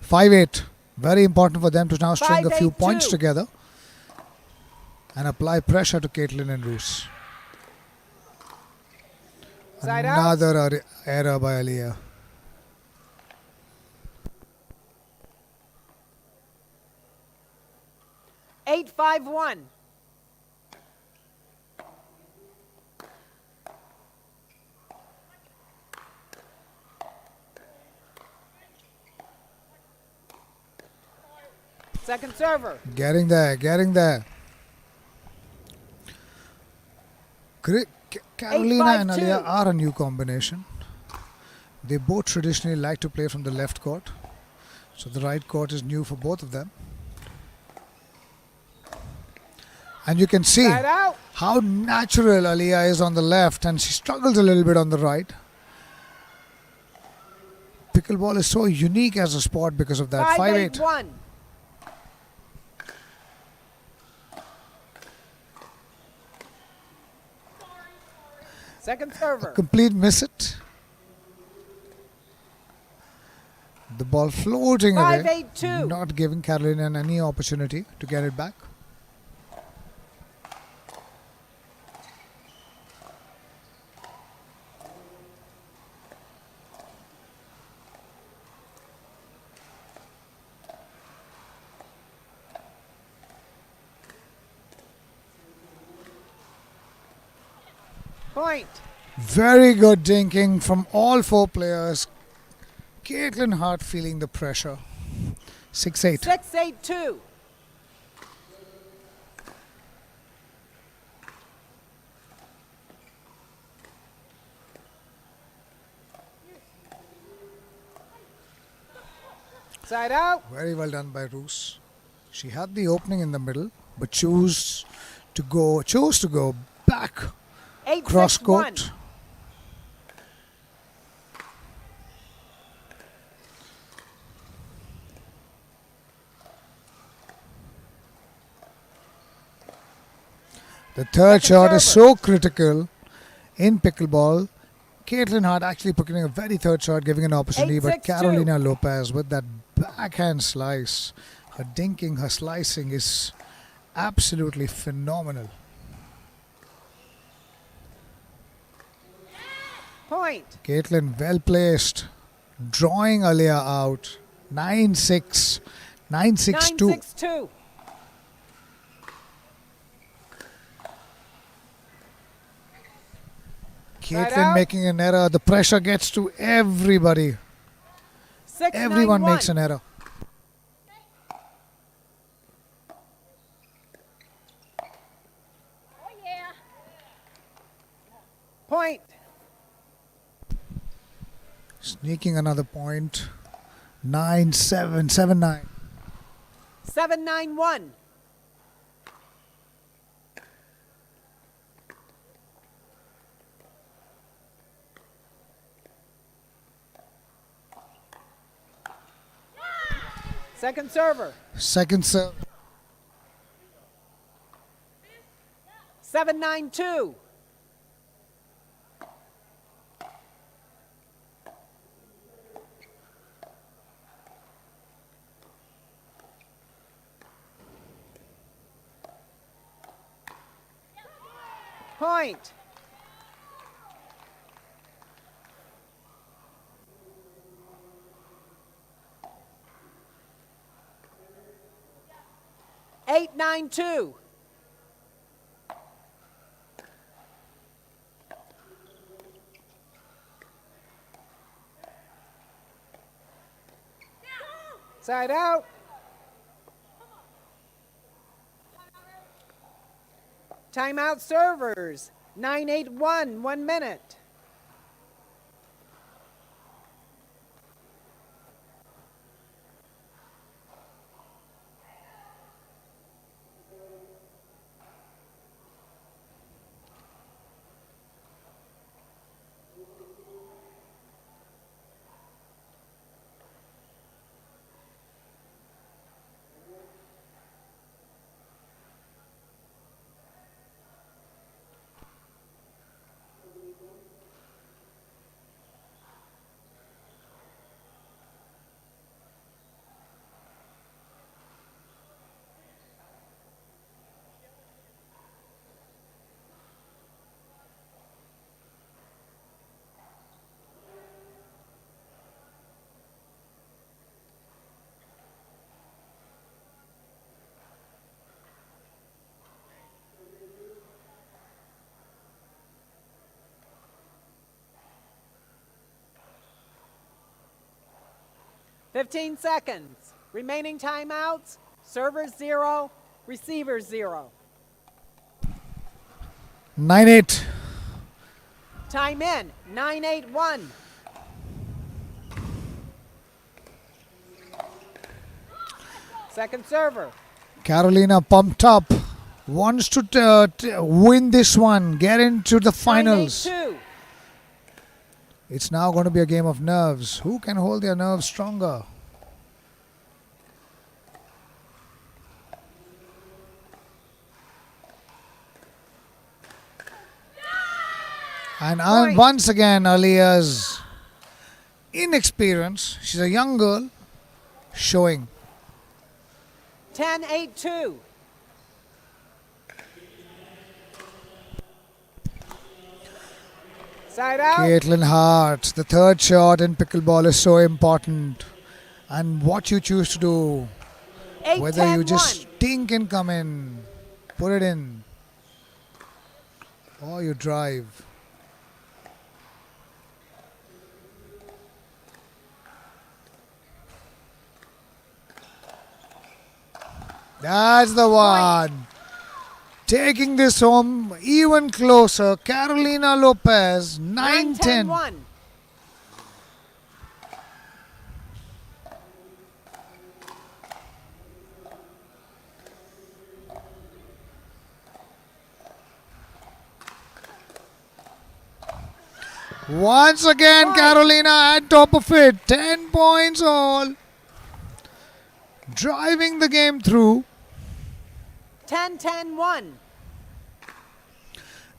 5-8. Very important for them to now string a few 5-8-2. points together and apply pressure to Caitlin and Roos. Side out. Another error by Aliyah. Eight, 5-1. Second server. Getting there. Carolina and 8-5-2. Aliyah are a new combination. They both traditionally like to play from the left court. So the right court is new for both of them. And you can see Side out. how natural Aliyah is on the left and she struggles a little bit on the right. Pickleball is so unique as a sport because of that. 5-8. 5-8-1. Second server. Complete miss it. The ball floating away, 5-8-2. not giving Carolina any opportunity to get it back. Point. Very good dinking from all four players. Caitlin Hart feeling the pressure. 6-8. 6-8-2. Side out. Very well done by Roos. She had the opening in the middle, but chose to go back 8-6-1. cross court. The third Second shot is server. so critical in pickleball. Caitlin Hart actually putting a very third shot, giving an opportunity, but 8-6-2. Carolina Lopez with that backhand slice, her dinking, her slicing is absolutely phenomenal. Point. Caitlin well placed, drawing Alia out. 9-6, 9-6-2. 9-6-2. Side Caitlin out. making an error. The pressure gets to everybody. 6-9-1. Everyone makes an error. Oh yeah. Point. Sneaking another point. 9-7, 7-9. 7-9-1. Second server. Second serve. 7-9-2. Point. Eight, 9-2. Side out. Timeout servers. 9-8-1, 1 minute. $15 seconds. Remaining timeouts. Servers 0, receivers 0. 9-8. Time in. 9-8-1. Second server. Carolina pumped up. Wants to win this one. Get into the finals. 9-8-2. It's now going to be a game of nerves. Who can hold their nerves stronger? And Point. once again, Alia's inexperience. She's a young girl. Showing. 10-8-2. Side out. Caitlin Hart. The third shot in pickleball is so important. And what you choose to do. 8-10-1. Whether you just think and come in. Put it in. Or you drive. That's the one. Taking this home even closer. Carolina Lopez, 9-10. 9-10-1. Once again, Right. Carolina at top of it. 10 points all. Driving the game through. 10-10-1.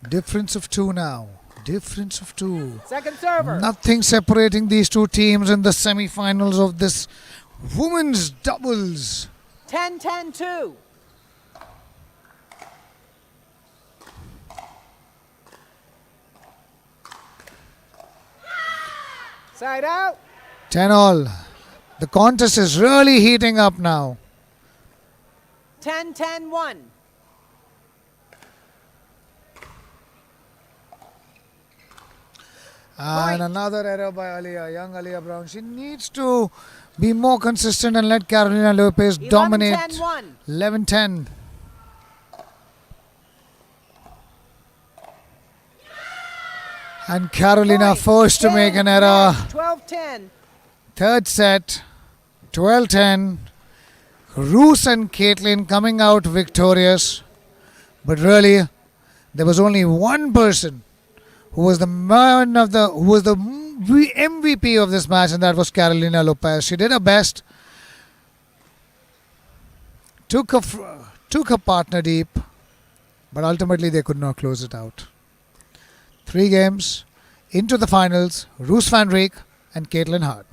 Difference of 2 now. Difference of 2. Second server. Nothing separating these two teams in the semi-finals of this women's doubles. 10-10-2. Side out. 10 all. The contest is really heating up now. 10-10-1. And another error by Aliyah, young Aliyah Brown. She needs to be more consistent and let Carolina Lopez dominate. 11-10-1. 11-10. And Carolina Point. forced to make an error. 12-10. Third set, 12-10. Roos and Caitlin coming out victorious. But really, there was only one person who was the MVP of this match, and that was Carolina Lopez. She did her best, took her partner deep, but ultimately they could not close it out. 3 games into the finals, Roos van Rijk and Caitlin Hart.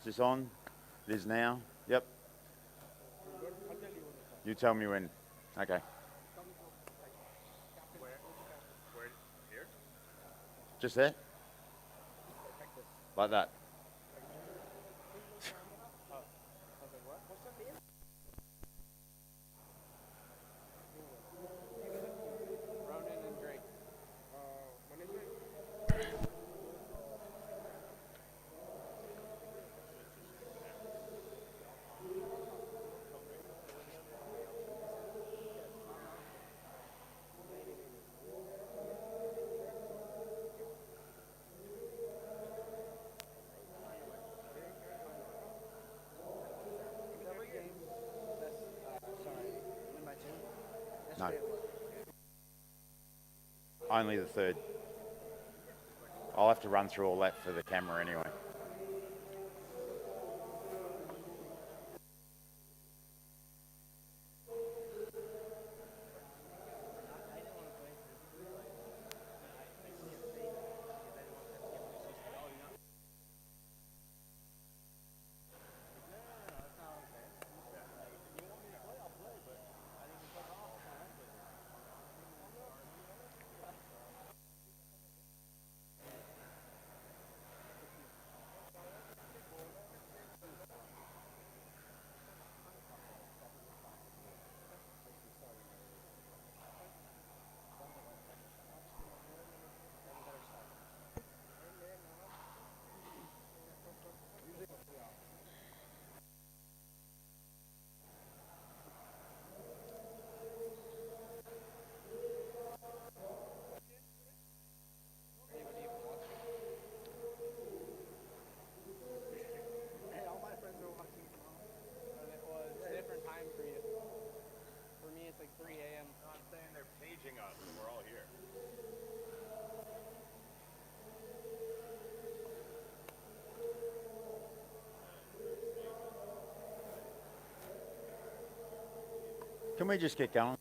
this on? It is now. Yep. You tell me when. Okay. Where? Here? Just there? Like that. No. Only the third. I'll have to run through all that for the camera anyway. Can we just get going?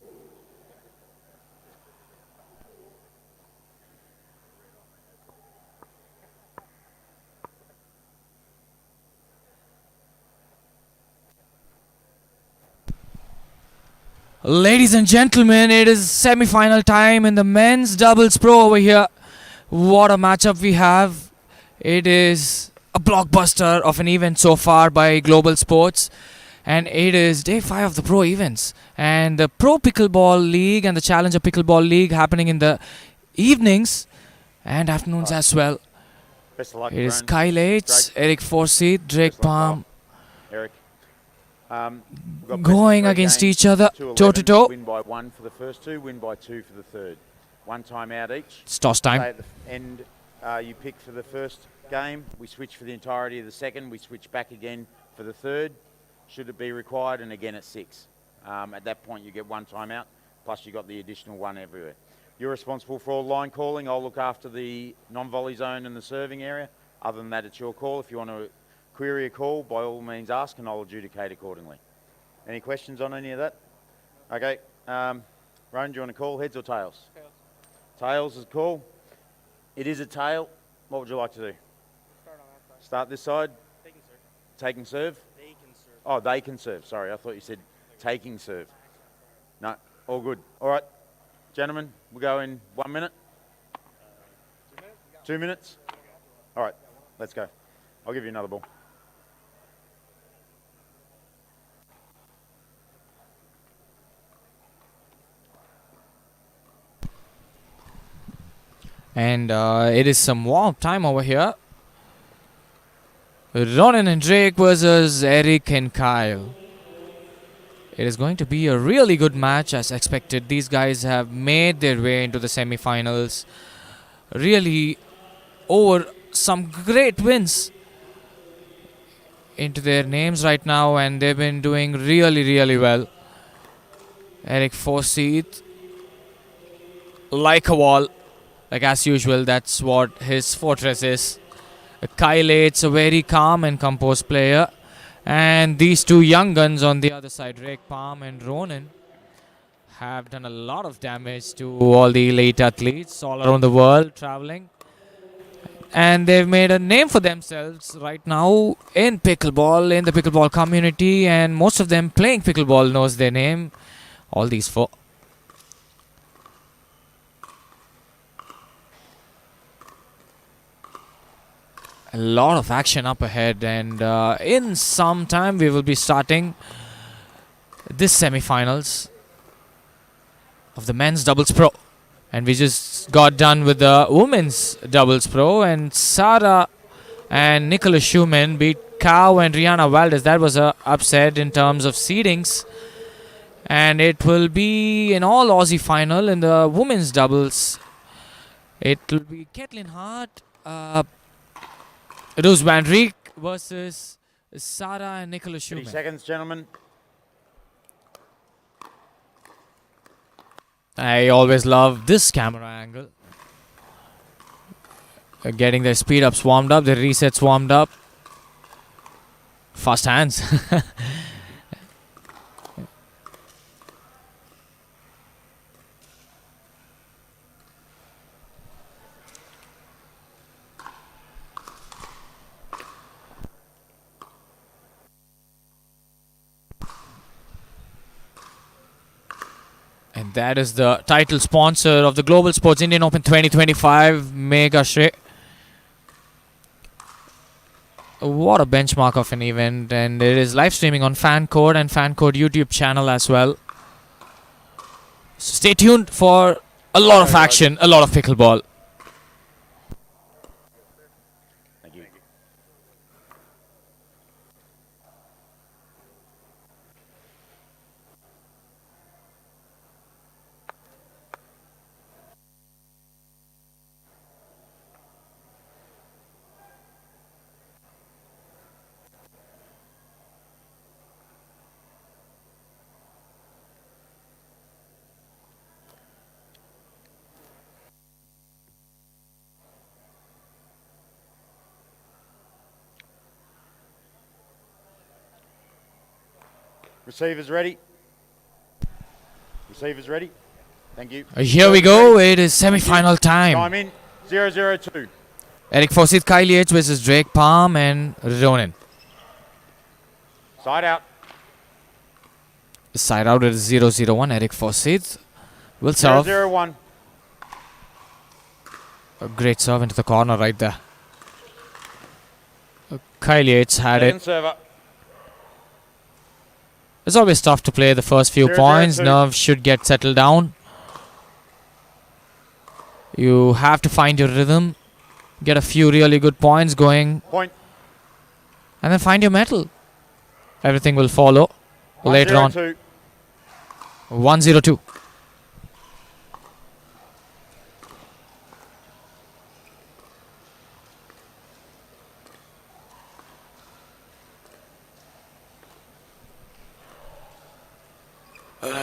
Ladies and gentlemen, it is semi-final time in the men's doubles pro over here. What a matchup we have. It is a blockbuster of an event so far by Global Sports. And it is day 5 of the pro events. And the Pro Pickleball League and the Challenger Pickleball League happening in the evenings and afternoons as well. Best of luck. It is Rowan. Kyle Yates, Drake. Eric Forsyth, Drake Best of luck, Palm Eric. We've got best going of 3 against games, each other, 2-11, toe to toe. Win by 1 for the first 2, win by 2 for the third. 1 time out each. It's toss Say time. at the end, you pick for the first game. We switch for the entirety of the second. We switch back again for the third, should it be required, and again at 6. At that point, you get 1 time out, plus you got the additional 1 everywhere. You're responsible for all line calling. I'll look after the non-volley zone and the serving area. Other than that, it's your call. If you want to query a call, by all means ask, and I'll adjudicate accordingly. Any questions on any of that? Okay. Rowan, do you want to call heads or tails? Tails. Tails is call. It is a tail. What would you like to do? Start on that side. Start this side. Taking serve. Taking serve? They can serve. Oh, they can serve. Sorry, I thought you said taking serve. No, all good. All right, gentlemen, we'll go in 1 minute. 2 minutes? 2 minutes? All right, let's go. I'll give you another ball. And it is some warm time over here. Ronan and Drake versus Eric and Kyle. It is going to be a really good match as expected. These guys have made their way into the semi-finals. Really over some great wins into their names right now, and they've been doing really well. Eric Forsyth, like a wall. Like as usual, that's what his fortress is. Kyle Yates, a very calm and composed player. And these two young guns on the other side, Drake Palm and Ronan, have done a lot of damage to all the elite athletes all around the world traveling. and they've made a name for themselves right now in pickleball, in the pickleball community, and most of them playing pickleball knows their name. All these four. A lot of action up ahead, and in some time we will be starting this semi-finals of the men's doubles pro, and we just got done with the women's doubles pro, and Sarah and Nicholas Schumann beat Cow and Rihanna Valdez. That was a upset in terms of seedings, and it will be an all Aussie final in the women's doubles. It will be Caitlin Hart, Roos Van Rijk versus Sarah and Nicholas 30 Schumann. seconds, gentlemen. I always love this camera angle. Getting their speed ups warmed up, their resets warmed up. Fast hands. And that is the title sponsor of the Global Sports Indian Open 2025, Mega Shre. What a benchmark of an event, and it is live streaming on FanCode and FanCode YouTube channel as well. So stay tuned for a lot of action, a lot of pickleball. Thank you. Receivers ready. Receivers ready. Thank you. Here we go. It is semi-final time. Time in. 0-0-2. Eric Forsyth, Kylie Yates versus Drake Palm and Ronan. Side out. Side out is 0-0-1. Eric Forsyth will serve. 0-0-1. A great serve into the corner right there. Kylie Yates had Second it. server. It's always tough to play the first few 0-0-2. points. Nerves should get settled down. You have to find your rhythm. Get a few really good points going. Point. And then find your metal. Everything will follow later on. 1-0-2. 1-0-2.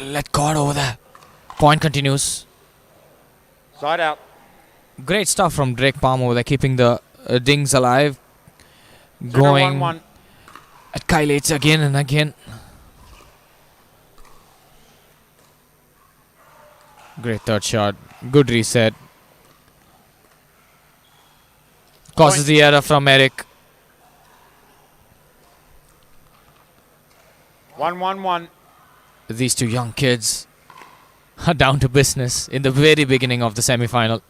Let God over there. Point continues. Side out. Great stuff from Drake Palm over there, keeping the dings alive. Going 0-1-1. at Kylie Yates again and again. Great third shot. Good reset. Causes Point. the error from Eric. 1-1-1. These two young kids are down to business in the very beginning of the semi-final.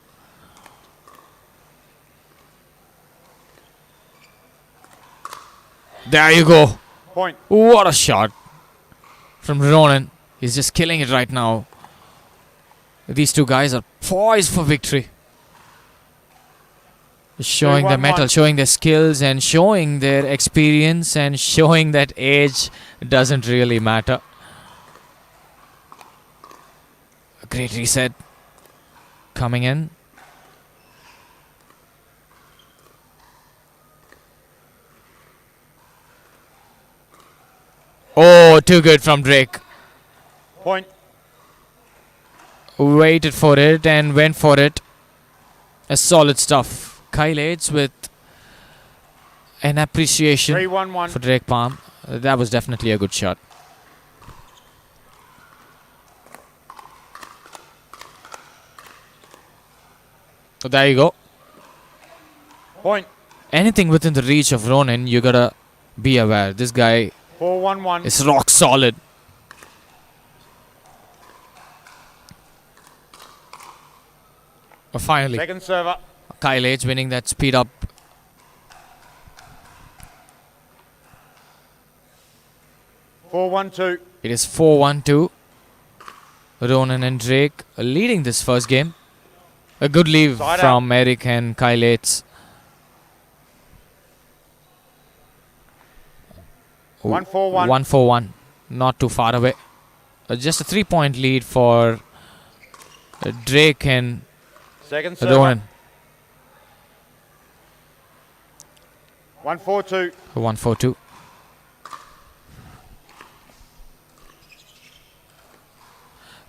There you go. Point. What a shot from Ronan. He's just killing it right now. These two guys are poised for victory. Showing their 3-1-1. mettle, showing their skills, and showing their experience, and showing that age doesn't really matter. A great reset coming in. Oh, too good from Drake. Point. Waited for it and went for it. A solid stuff. Kyle Yates with an appreciation 3-1-1. for Drake Palm. That was definitely a good shot. So there you go. Point. Anything within the reach of Ronan, you gotta be aware. This guy 4-1-1. is rock solid. Finally, Second server. Kyle H winning that speed up. Four one two. It is 4-1-2. Ronan and Drake leading this first game. A good leave Side from Eric and Kyle H. 1-4-1. 1-4-1. Not too far away. Just a 3-point lead for Drake and Second server. Ronan. 1-4-2. 1-4-2.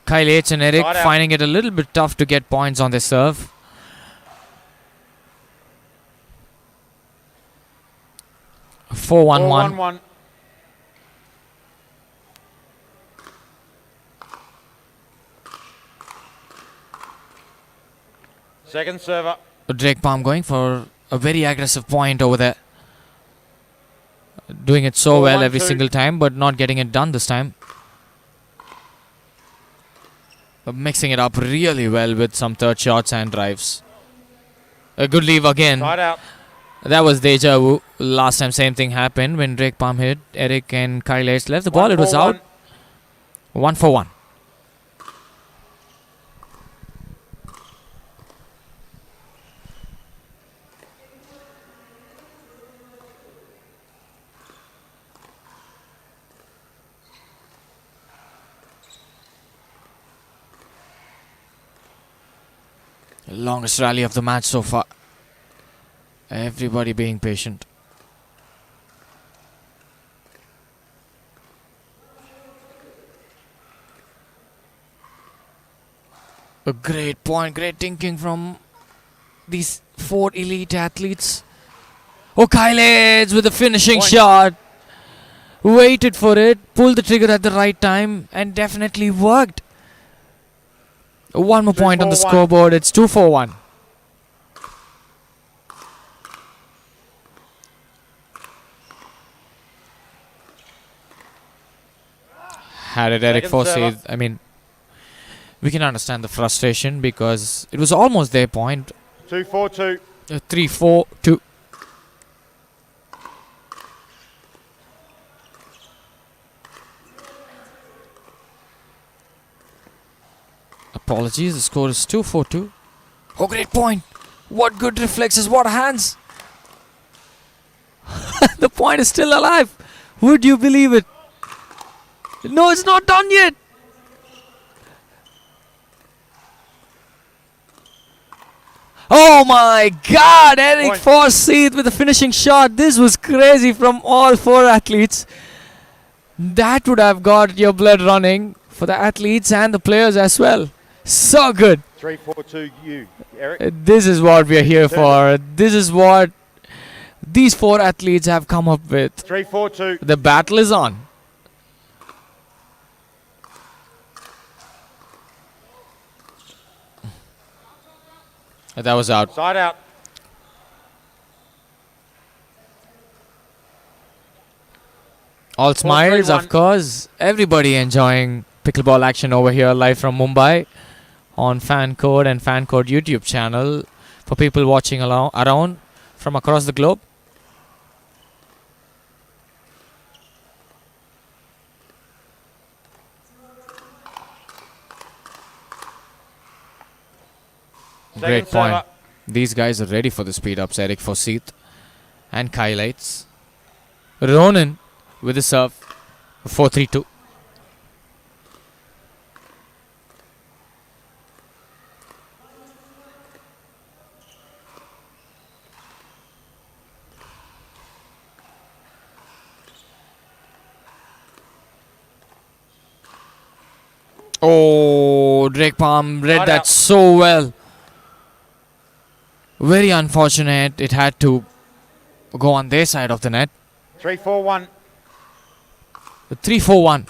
Kyle H and Eric Side out. finding it a little bit tough to get points on their serve. Four one one. 4-1-1. Second server. Drake Palm going for a very aggressive point over there. Doing it so well every 4-1-2. single time, but not getting it done this time. Mixing it up really well with some third shots and drives. A good leave again. Side out. That was deja vu. Last time same thing happened when Drake Palm hit. Eric and Kyle H left the ball. It was 1-4-1. out. 1-4-1. Longest rally of the match so far. Everybody being patient. A great point, great thinking from these four elite athletes. Oh, Kyle H with the finishing Point. shot. Waited for it, pulled the trigger at the right time, and definitely worked. One more point on the 2-4-1. scoreboard. It's 2-4-1. Had it Eric Second server. Forsyth, I mean, we can understand the frustration because it was almost their point. 2-4-2. 3-4-2. Apologies, the score is 2-4-2. Oh, great point. What good reflexes, what hands. The point is still alive. Would you believe it? No, it's not done yet. Oh my God, Eric Point. Forsyth with the finishing shot. This was crazy from all four athletes. That would have got your blood running for the athletes and the players as well. So good. 3-4-2 you, Eric. This is what we are here Turn for. This is what these four athletes have come up with. 3-4-2. The battle is on. That was out. Side out. All smiles, 3-1. of course. Everybody enjoying pickleball action over here live from Mumbai on FanCode and FanCode YouTube channel for people watching around from across the globe. Great Second point. server. These guys are ready for the speed ups. Eric Forsyth and Kyle H. Ronan with the serve. 4-3-2. Oh, Drake Palm read Not that out. so well. Very unfortunate. It had to go on their side of the net. 3-4-1. 3-4-1.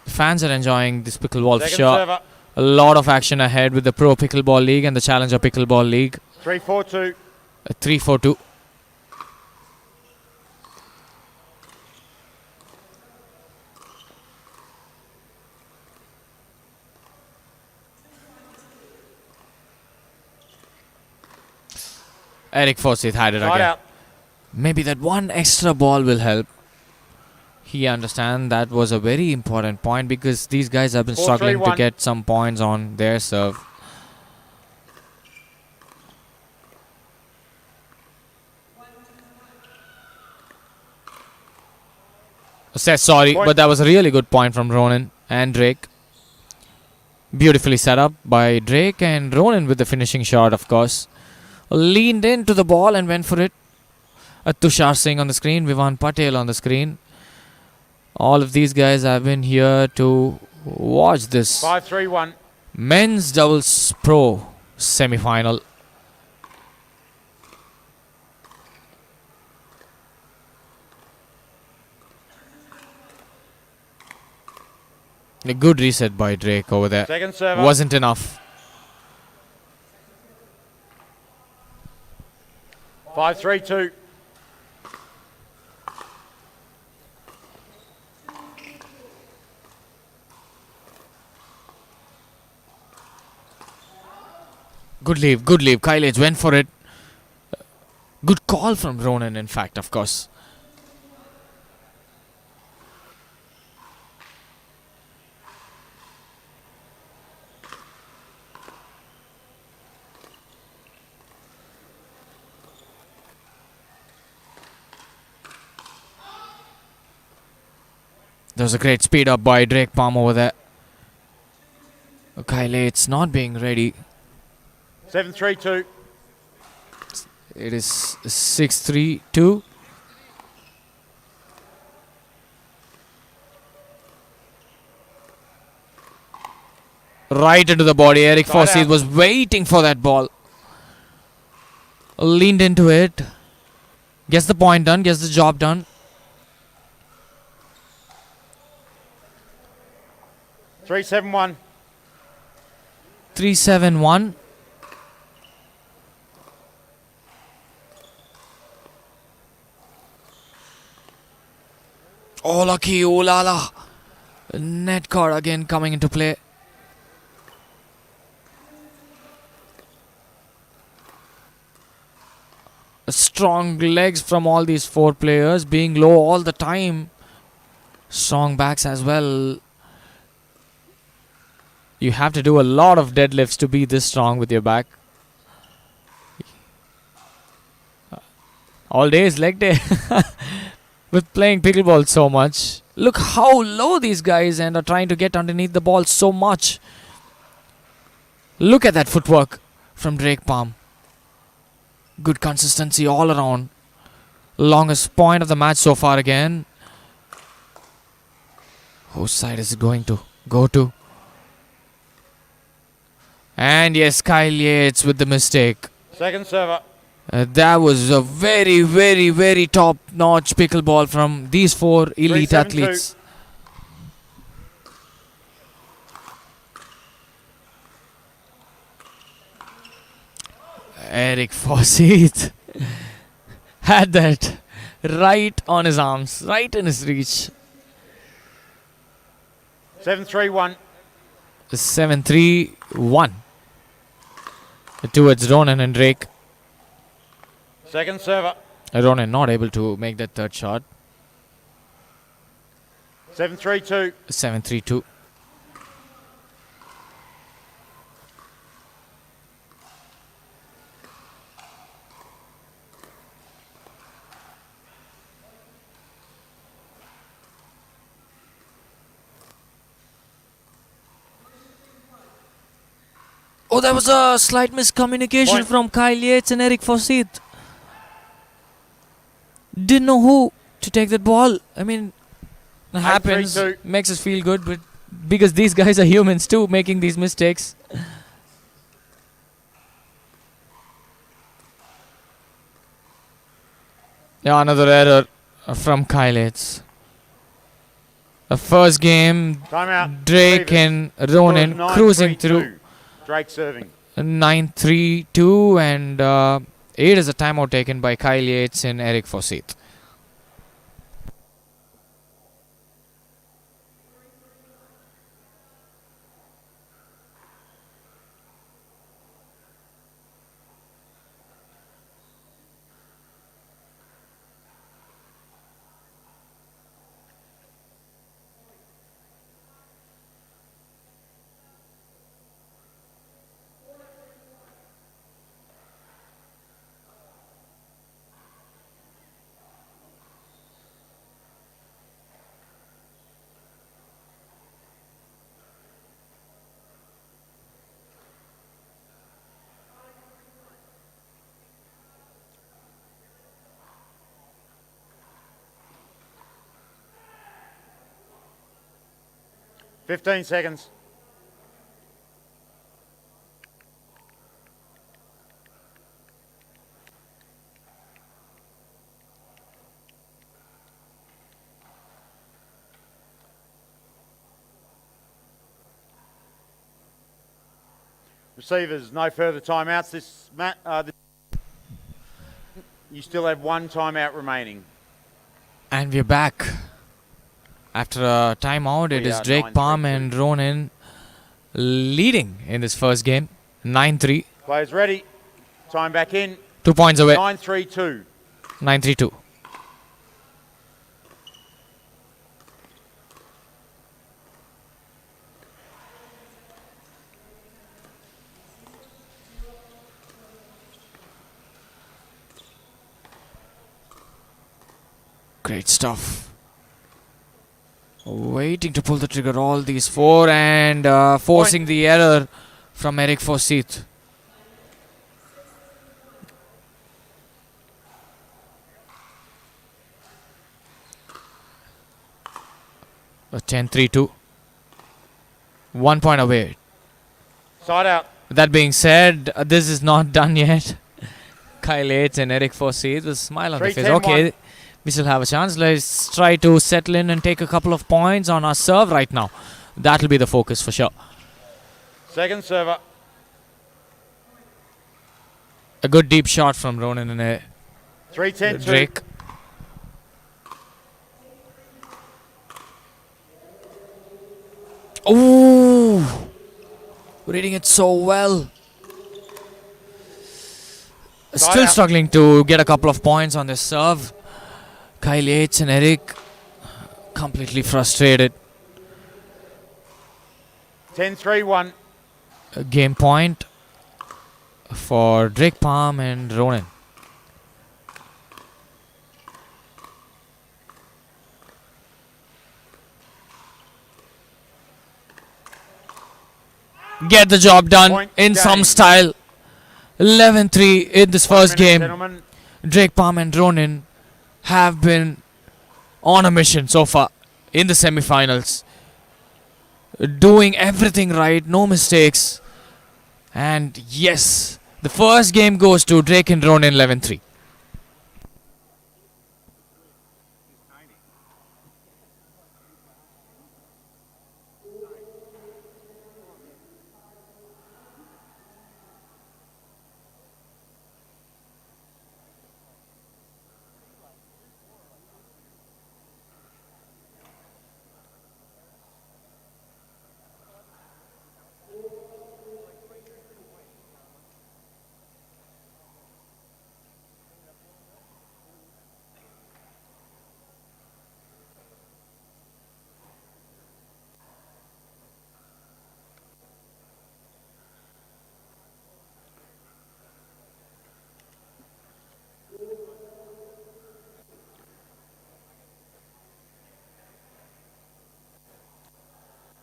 Fans are enjoying this pickleball for Second sure. server. A lot of action ahead with the Pro Pickleball League and the Challenger Pickleball League. 3-4-2. 3-4-2. Eric Forsyth had it Side again. out. Maybe that one extra ball will help. He understands that was a very important point because these guys have been 4-3-1. struggling to get some points on their serve. Says sorry, Point. but that was a really good point from Ronan and Drake. Beautifully set up by Drake, and Ronan with the finishing shot, of course. Leaned into the ball and went for it. Tushar Singh on the screen, Vivan Patel on the screen. All of these guys have been here to watch this 5-3-1. men's doubles pro semi-final. A good reset by Drake over there. Second server. Wasn't enough. 5-3-2. Good leave, good leave. Kylage went for it. Good call from Ronan, in fact, of course. There was a great speed up by Drake Palm over there. Kyle, it's not being ready. 7-3-2. It is 6-3-2. Right into the body. Eric Side Forsyth out. was waiting for that ball. Leaned into it. Gets the point done. Gets the job done. 3-7-1. 3-7-1. Oh, lucky. Oh, la la. Net card again coming into play. Strong legs from all these four players, being low all the time. Strong backs as well. You have to do a lot of deadlifts to be this strong with your back. All day is leg day. With playing pickleball so much. Look how low these guys and are trying to get underneath the ball so much. Look at that footwork from Drake Palm. Good consistency all around. Longest point of the match so far again. Whose side is it going to go to? And yes, Kyle Yates with the mistake. Second server. That was a very, very, very top-notch pickleball from these four elite 3-7-2. athletes. Eric Forsyth had that right on his arms, right in his reach. 7-3-1. 7-3-1 towards Ronan and Drake. Second server. Ronan not able to make that third shot. 7-3-2. 7-3-2. Oh, there was a slight miscommunication Point. from Kyle Yates and Eric Forsyth. Didn't know who to take that ball. I mean, it happens, 3-2. makes us feel good, but because these guys are humans too, making these mistakes. Yeah, another error from Kyle Yates. The first game, Timeout. Drake Leavers. and Ronan Scores cruising 9-3-2. through. Drake serving. 9-3-2 and It is a timeout taken by Kyle Yates and Eric Forsyth. Fifteen seconds. Receivers, no further timeouts. You still have one timeout remaining. And we're back. After a timeout, it is Drake Palm and Ronan leading in this first game. 9-3. Players ready. Time back in. 2 points away. 9-3-2. 9-3-2. Great stuff. Waiting to pull the trigger, all these four, and forcing the error from Eric Forsyth. A 10-3-2. 1 point away. Side out. That being said, this is not done yet. Kyle Yates and Eric Forsyth with a smile on their face. Okay, we still have a chance. Let's try to settle in and take a couple of points on our serve right now. That'll be the focus for sure. Second server. A good deep shot from Ronan and 3-10-2. Drake. Ooh! Reading it so well. Still struggling to get a couple of points on this serve. Kyle Yates and Eric completely frustrated. 10-3-1. A game point for Drake Palm and Ronan. Get the job done Point in game. some style. 11-3 in this first game. Gentlemen. Drake Palm and Ronan have been on a mission so far in the semi-finals. Doing everything right, no mistakes. And yes, the first game goes to Drake and Ronan 11-3.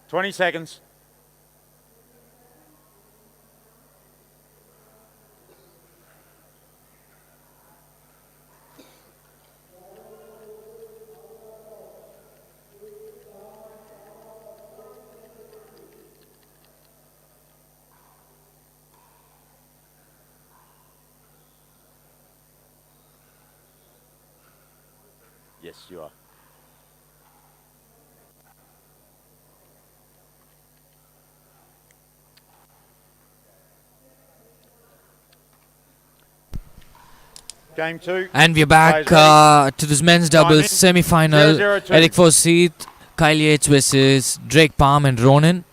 Twenty seconds. Yes, you are. Game 2. And we're back Players to this men's doubles semi-final. 0-0-2. Eric Forsyth, Kyle Yates versus Drake Palm and Ronan.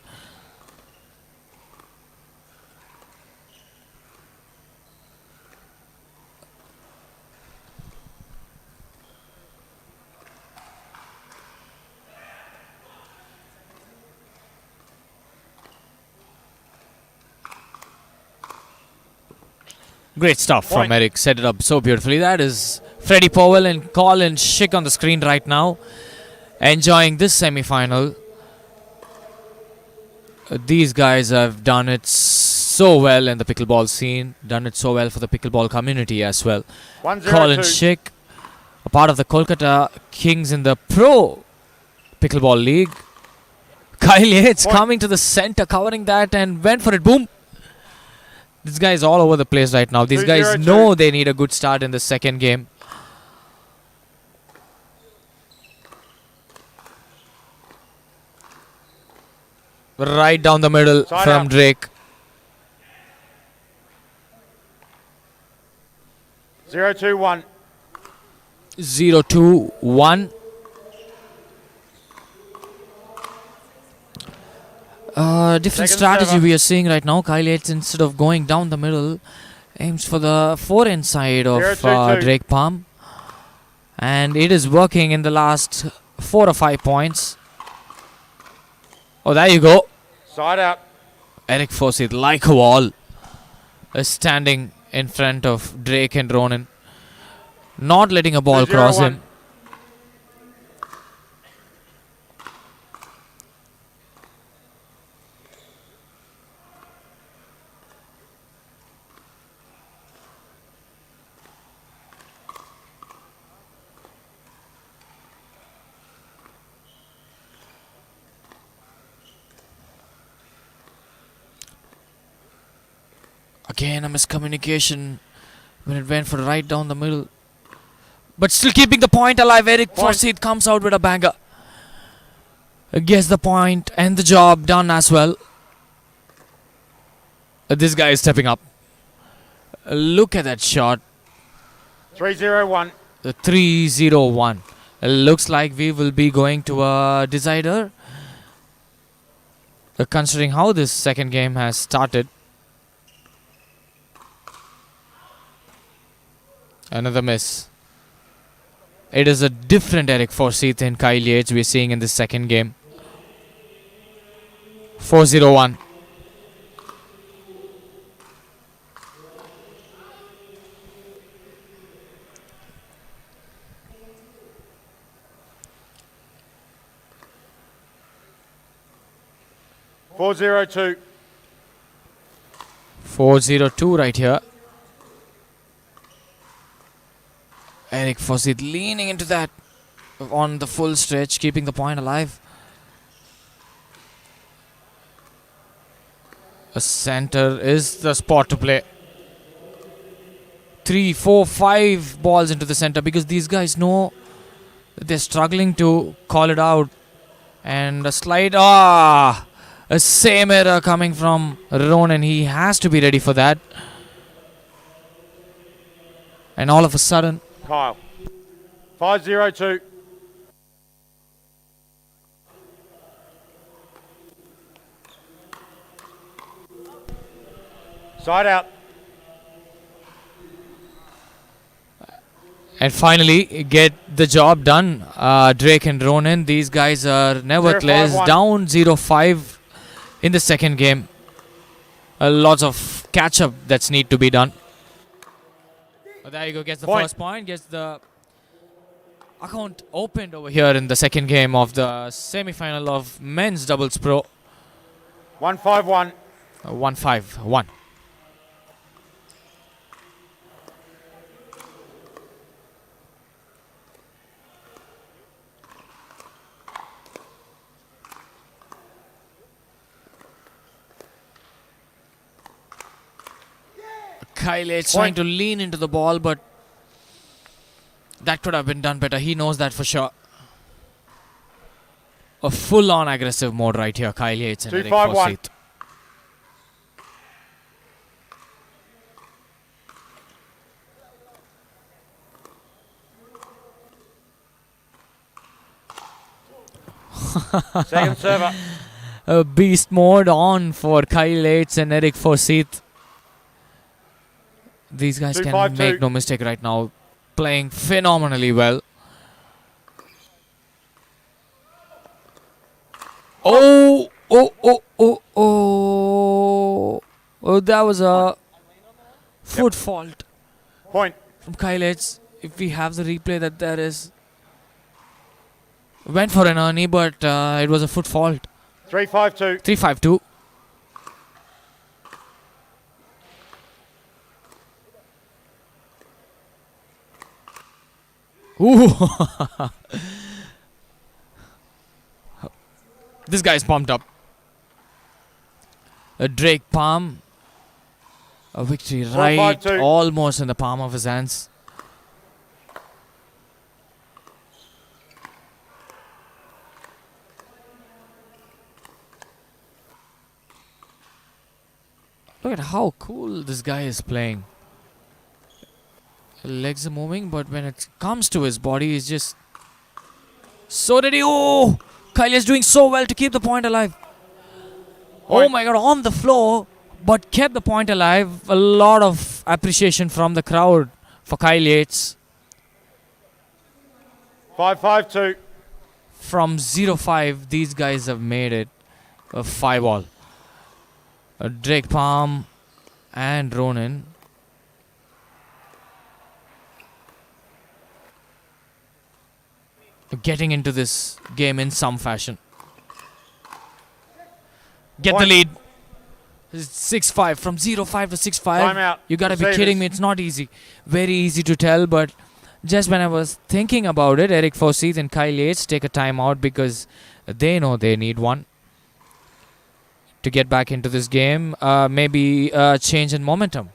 Great stuff from Point. Eric. Set it up so beautifully. That is Freddie Powell and Colin Schick on the screen right now, enjoying this semi-final. These guys have done it so well in the pickleball scene, done it so well for the pickleball community as well. 1-0-2. Colin Schick, a part of the Kolkata Kings in the Pro Pickleball League. Kyle Yates Point. coming to the center, covering that and went for it. Boom! This guy is all over the place right now. These guys 2-0-2. know they need a good start in the second game. Right down the middle Side from out. Drake. 0-2-1. 0-2-1. Different Second strategy server. we are seeing right now. Kyle Yates, instead of going down the middle, aims for the forehand side of 0-2-2. Drake Palm. And it is working in the last 4 or 5 points. Oh, there you go. Side out. Eric Forsyth, like a wall, is standing in front of Drake and Ronan, not letting a ball 2-0-1. cross him. Again, a miscommunication when it went for right down the middle. But still keeping the point alive. Eric Point. Forsyth comes out with a banger. Gets the point and the job done as well. This guy is stepping up. Look at that shot. 3-0-1. The 3-0-1. Looks like we will be going to a decider. Considering how this second game has started. Another miss. It is a different Eric Forsyth and Kyle Yates we're seeing in the second game. 4-0-1. Four zero two. 4-0-2 right here. Eric Forsyth leaning into that on the full stretch, keeping the point alive. A center is the spot to play. 3, 4, 5 balls into the center because these guys know that they're struggling to call it out. And a slide. A same error coming from Ronan. He has to be ready for that. And all of a sudden, Kyle. 5-0-2. Side out. and finally get the job done. Drake and Ronan, these guys are nevertheless 0-5-1. down 0-5 in the second game. Lots of catch-up that's need to be done. There you go, gets the Point. first point, gets the account opened over here in the second game of the semi-final of men's doubles pro. 1-5-1. 1-5-1. Kyle is trying to lean into the ball, but that could have been done better. He knows that for sure. A full-on aggressive mode right here, Kyle Yates and Eric 2-5-1. Forsyth. Second server. Beast mode on for Kyle Yates and Eric Forsyth. These guys can 2-5-2. make no mistake right now. Playing phenomenally well. Oh, oh, oh, oh, oh. Oh, that was a foot fault Point. from Kyle Yates. If we have the replay, that there is. Went for an Ernie, but it was a foot fault. 3-5-2. 3-5-2. Ooh. This guy's pumped up. A Drake palm. A victory right 4-5-2. almost in the palm of his hands. Look at how cool this guy is playing. Legs are moving, but when it comes to his body, he's just so ready. Oh, Kyle is doing so well to keep the point alive. Oh Point. my God, on the floor, but kept the point alive. A lot of appreciation from the crowd for Kyle Yates. 5-5-2. From 0-5, these guys have made it a 5-all. Drake Palm and Ronan. Getting into this game in some fashion. Get the Point. lead. 6-5. From 0-5 to 6-5. Timeout. You gotta be Savers. kidding me. It's not easy. Very easy to tell, but just when I was thinking about it, Eric Forsyth and Kyle Yates take a timeout because they know they need one to get back into this game. Maybe a change in momentum.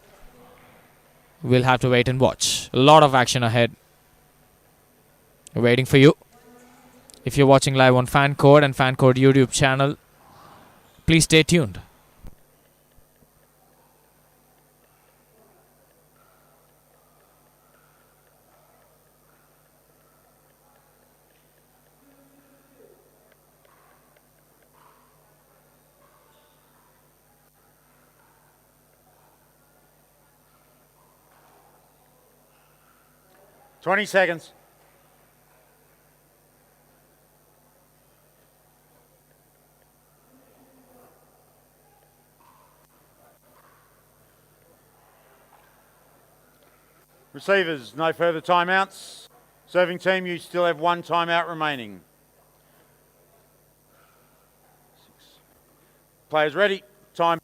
We'll have to wait and watch. A lot of action ahead. Waiting for you. If you're watching live on FanCode and FanCode YouTube channel, please stay tuned. Twenty seconds. Receivers, no further timeouts. Serving team, you still have one timeout remaining. Players ready. Time.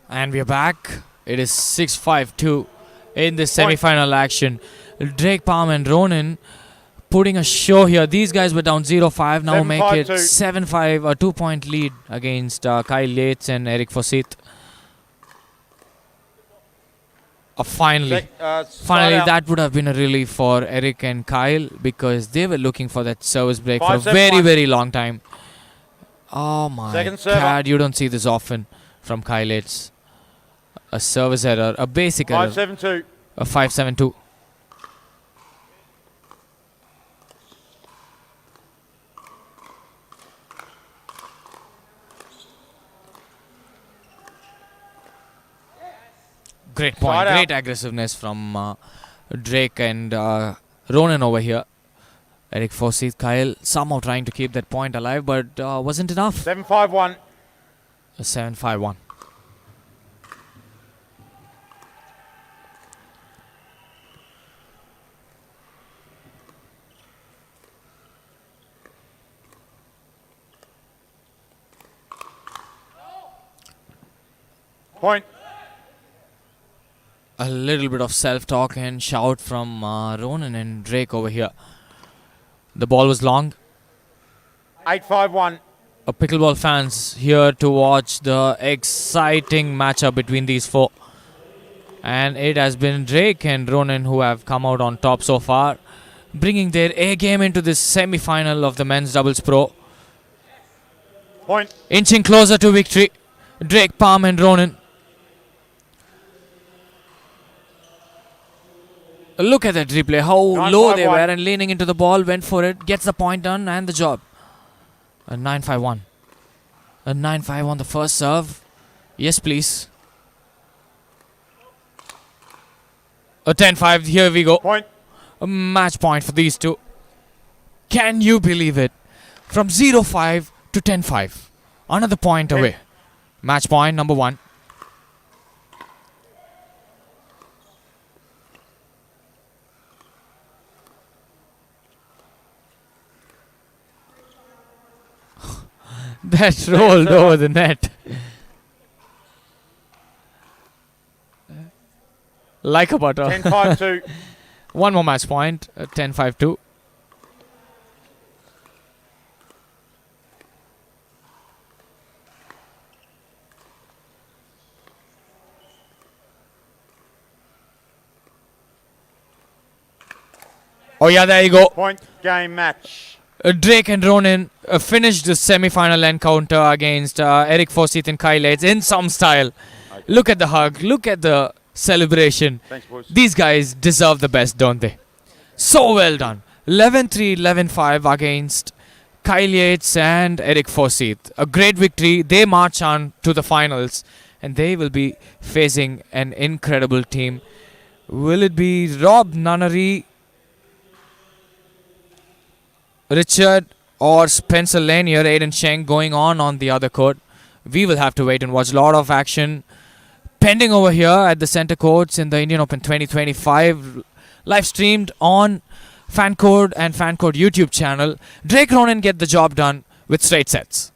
And we're back. It is 6-5-2 in the semi-final action. Drake Palm and Ronan putting a show here. These guys were down 0-5. Now make it 7-5, a 2-point lead against Kyle Yates and Eric Forsyth. Finally, that would have been a relief for Eric and Kyle because they were looking for that service break for a very, very long time. Oh my God, you don't see this often from Kyle Yates. A service error, a basic error. 5-7-2. A 5-7-2. Great point, Side great out. aggressiveness from Drake and Ronan over here. Eric Forsyth, Kyle somehow trying to keep that point alive, but wasn't enough. 7-5-1. A 7-5-1. Point. A little bit of self-talk and shout from Ronan and Drake over here. The ball was long. 8-5-1. Pickleball fans here to watch the exciting matchup between these four. And it has been Drake and Ronan who have come out on top so far, bringing their A game into this semi-final of the men's doubles pro. Point. Inching closer to victory. Drake, Palm and Ronan. Look at that replay, how Nine, low five, they one. were, and leaning into the ball, went for it, gets the point done and the job. A 9-5-1. A 9-5 on the first serve. Yes, please. A 10-5, here we go. Point. A match point for these two. Can you believe it? From 0-5 to 10-5. Another point Ten. away. Match point number 1. That rolled over the net. Like a butter. 10-5-2. One more match point. 10-5-2. Oh yeah, there you go. Point. Game match. Drake and Ronan finished the semi-final encounter against Eric Forsyth and Kyle Yates in some style. Okay. Look at the hug. Look at the celebration. Thanks, boys. These guys deserve the best, don't they? So well done. 11-3, 11-5 against Kyle Yates and Eric Forsyth. A great victory. They march on to the finals and they will be facing an incredible team. Will it be Rob Nunnery, Richard, or Spencer Lanier, Aiden Sheng going on the other court? We will have to wait and watch. A lot of action pending over here at the center courts in the Indian Open 2025, live streamed on FanCode and FanCode YouTube channel. Drake Ronan get the job done with straight sets.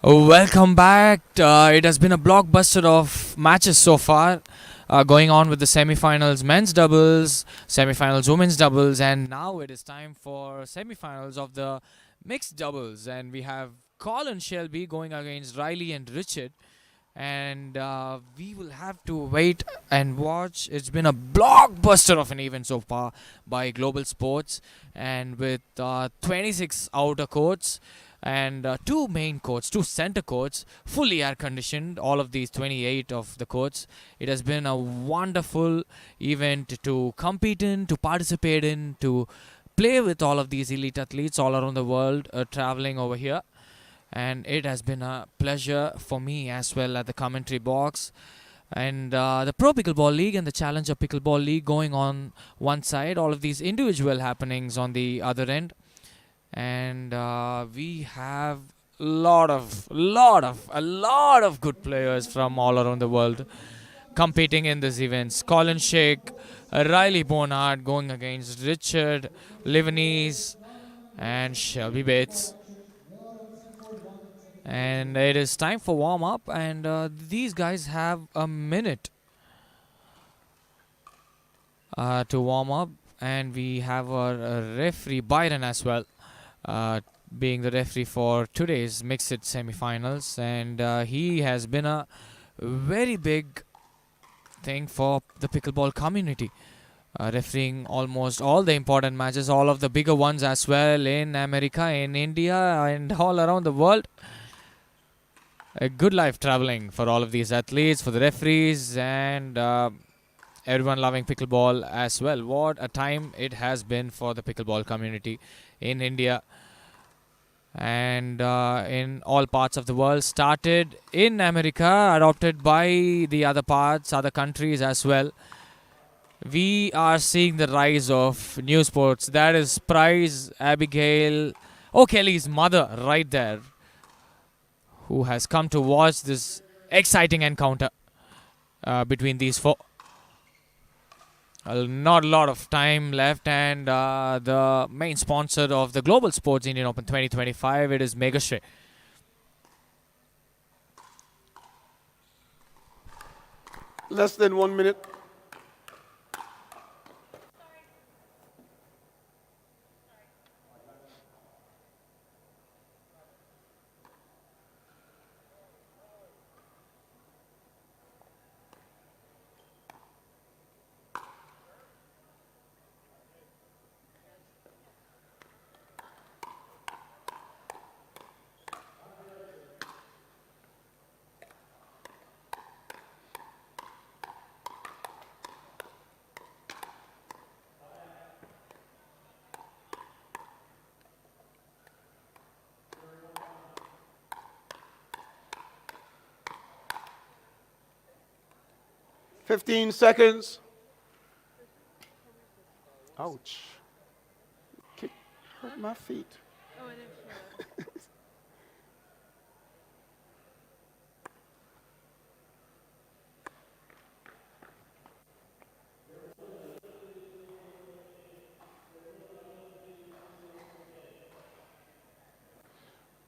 Welcome back. It has been a blockbuster of matches so far, going on with the semi-finals men's doubles, semi-finals women's doubles, and now it is time for semi-finals of the mixed doubles. And we have Colin Shelby going against Riley and Richard. And we will have to wait and watch. It's been a blockbuster of an event so far by Global Sports, and with 26 outer courts and two main courts, two center courts, fully air conditioned. All of these 28 of the courts. It has been a wonderful event to compete in, to participate in, to play with all of these elite athletes all around the world, traveling over here. And it has been a pleasure for me as well at the commentary box. And the Pro Pickleball League and the Challenger Pickleball League going on one side, all of these individual happenings on the other end. And we have a lot of good players from all around the world competing in these events. Colin Sheikh, Riley Bonard going against Richard Livanese and Shelby Bates. And it is time for warm-up, and these guys have a minute to warm up. And we have our referee Byron as well, being the referee for today's mixed semi-finals, and he has been a very big thing for the pickleball community, refereeing almost all the important matches, all of the bigger ones as well, in America, in India, and all around the world. A good life traveling for all of these athletes, for the referees, and everyone loving pickleball as well. What a time it has been for the pickleball community in India and in all parts of the world. Started in America, adopted by the other parts, other countries as well. We are seeing the rise of new sports. That is Prize Abigail O'Kelly's mother right there, who has come to watch this exciting encounter between these four. Not a lot of time left, and the main sponsor of the Global Sports Indian Open 2025, it is Megashre. Less than 1 minute. Fifteen seconds. Ouch. Kick hurt my feet. Oh, I didn't feel it.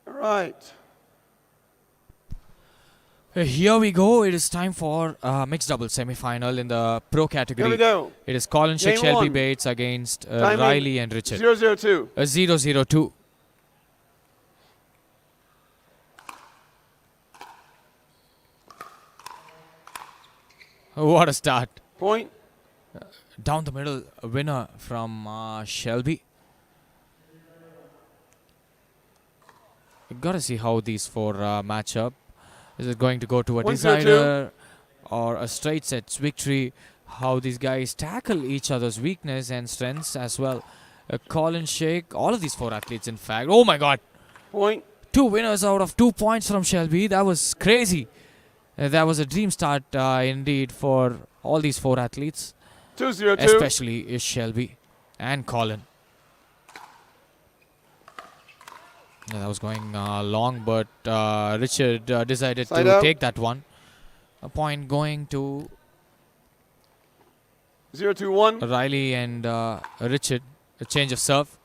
All right. Here we go. It is time for mixed doubles semi-final in the pro category. Here we go. It is Colin Sheikh, Game Shelby one. Bates against Timing. Riley and Richard. 0-0-2. 0-0-2. What a start. Point. Down the middle, a winner from Shelby. You've got to see how these four match up. Is it going to go to a 1-0-2. decider or a straight sets victory? How these guys tackle each other's weakness and strengths as well. Colin Sheikh, all of these four athletes in fact. Oh my God. Point. 2 winners out of 2 points from Shelby. That was crazy. That was a dream start indeed for all these four athletes. 2-0-2. Especially Shelby and Colin. Yeah, that was going long, but Richard decided Side to out. take that one. A point going to 0-2-1. Riley and Richard. A change of serve.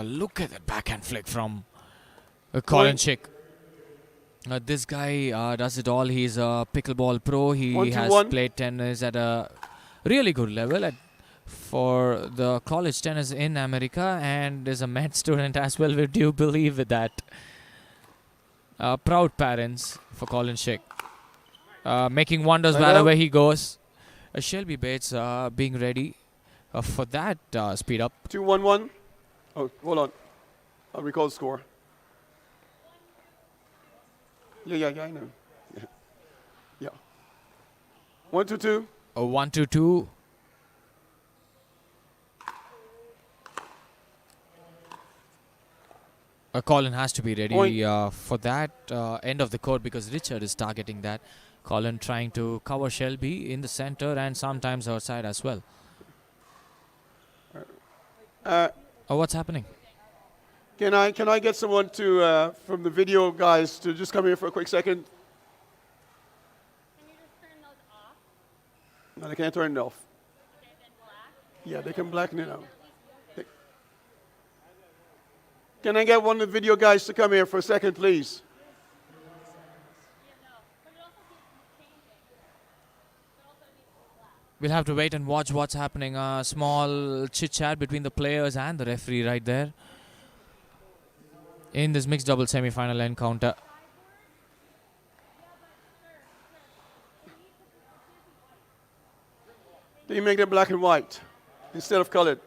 Look at that backhand flick from Colin Chick. This guy does it all. He's a pickleball pro. He 1-2-1. has played tennis at a really good level for the college tennis in America, and is a med student as well. Would you believe that? Proud parents for Colin Chick. Making wonders wherever he goes. Shelby Bates being ready for that speed up. 2-1-1. Oh, hold on. I'll recall the score. Yeah, I know. Yeah. 1-2-2. 1-2-2. Colin has to be ready for that end of the court because Richard is targeting that. Colin trying to cover Shelby in the center and sometimes outside as well. What's happening? Can I get someone to from the video guys to just come here for a quick second? Can you just turn those off? No, they can't turn it off. Okay, then black. Yeah, they can blacken it out. Can I get one of the video guys to come here for a second, please? Yeah, no. But it also keeps changing. But also it needs to be black. We'll have to wait and watch what's happening. A small chit-chat between the players and the referee right there in this mixed double semi-final encounter. Can you make them black and white instead of colored?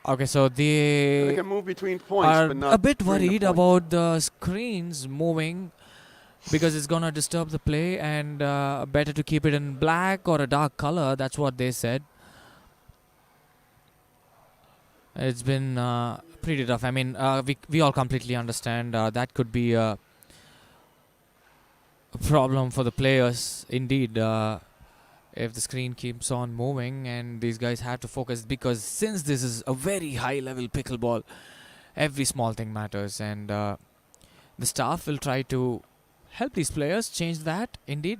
Okay, so They they can move between points, are but not a bit between the worried points. about the screens moving because it's gonna disturb the play, and better to keep it in black or a dark color. That's what they said. It's been pretty tough. I mean, we all completely understand that could be a problem for the players indeed. If the screen keeps on moving and these guys have to focus, because since this is a very high level pickleball, every small thing matters, and the staff will try to help these players change that indeed.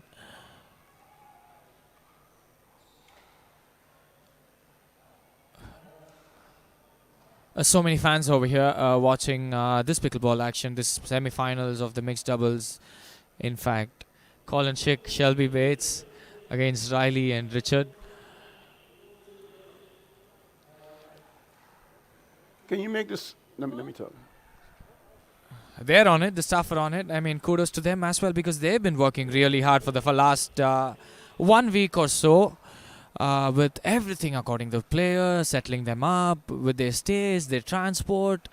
So many fans over here watching this pickleball action, this semi-finals of the mixed doubles. In fact, Colin Chick, Shelby Bates against Riley and Richard. Can you make this? Let me talk. They're on it, the staff are on it. I mean, kudos to them as well, because they've been working really hard for the last 1 week or so with everything according to the players, settling them up with their stays, their transport,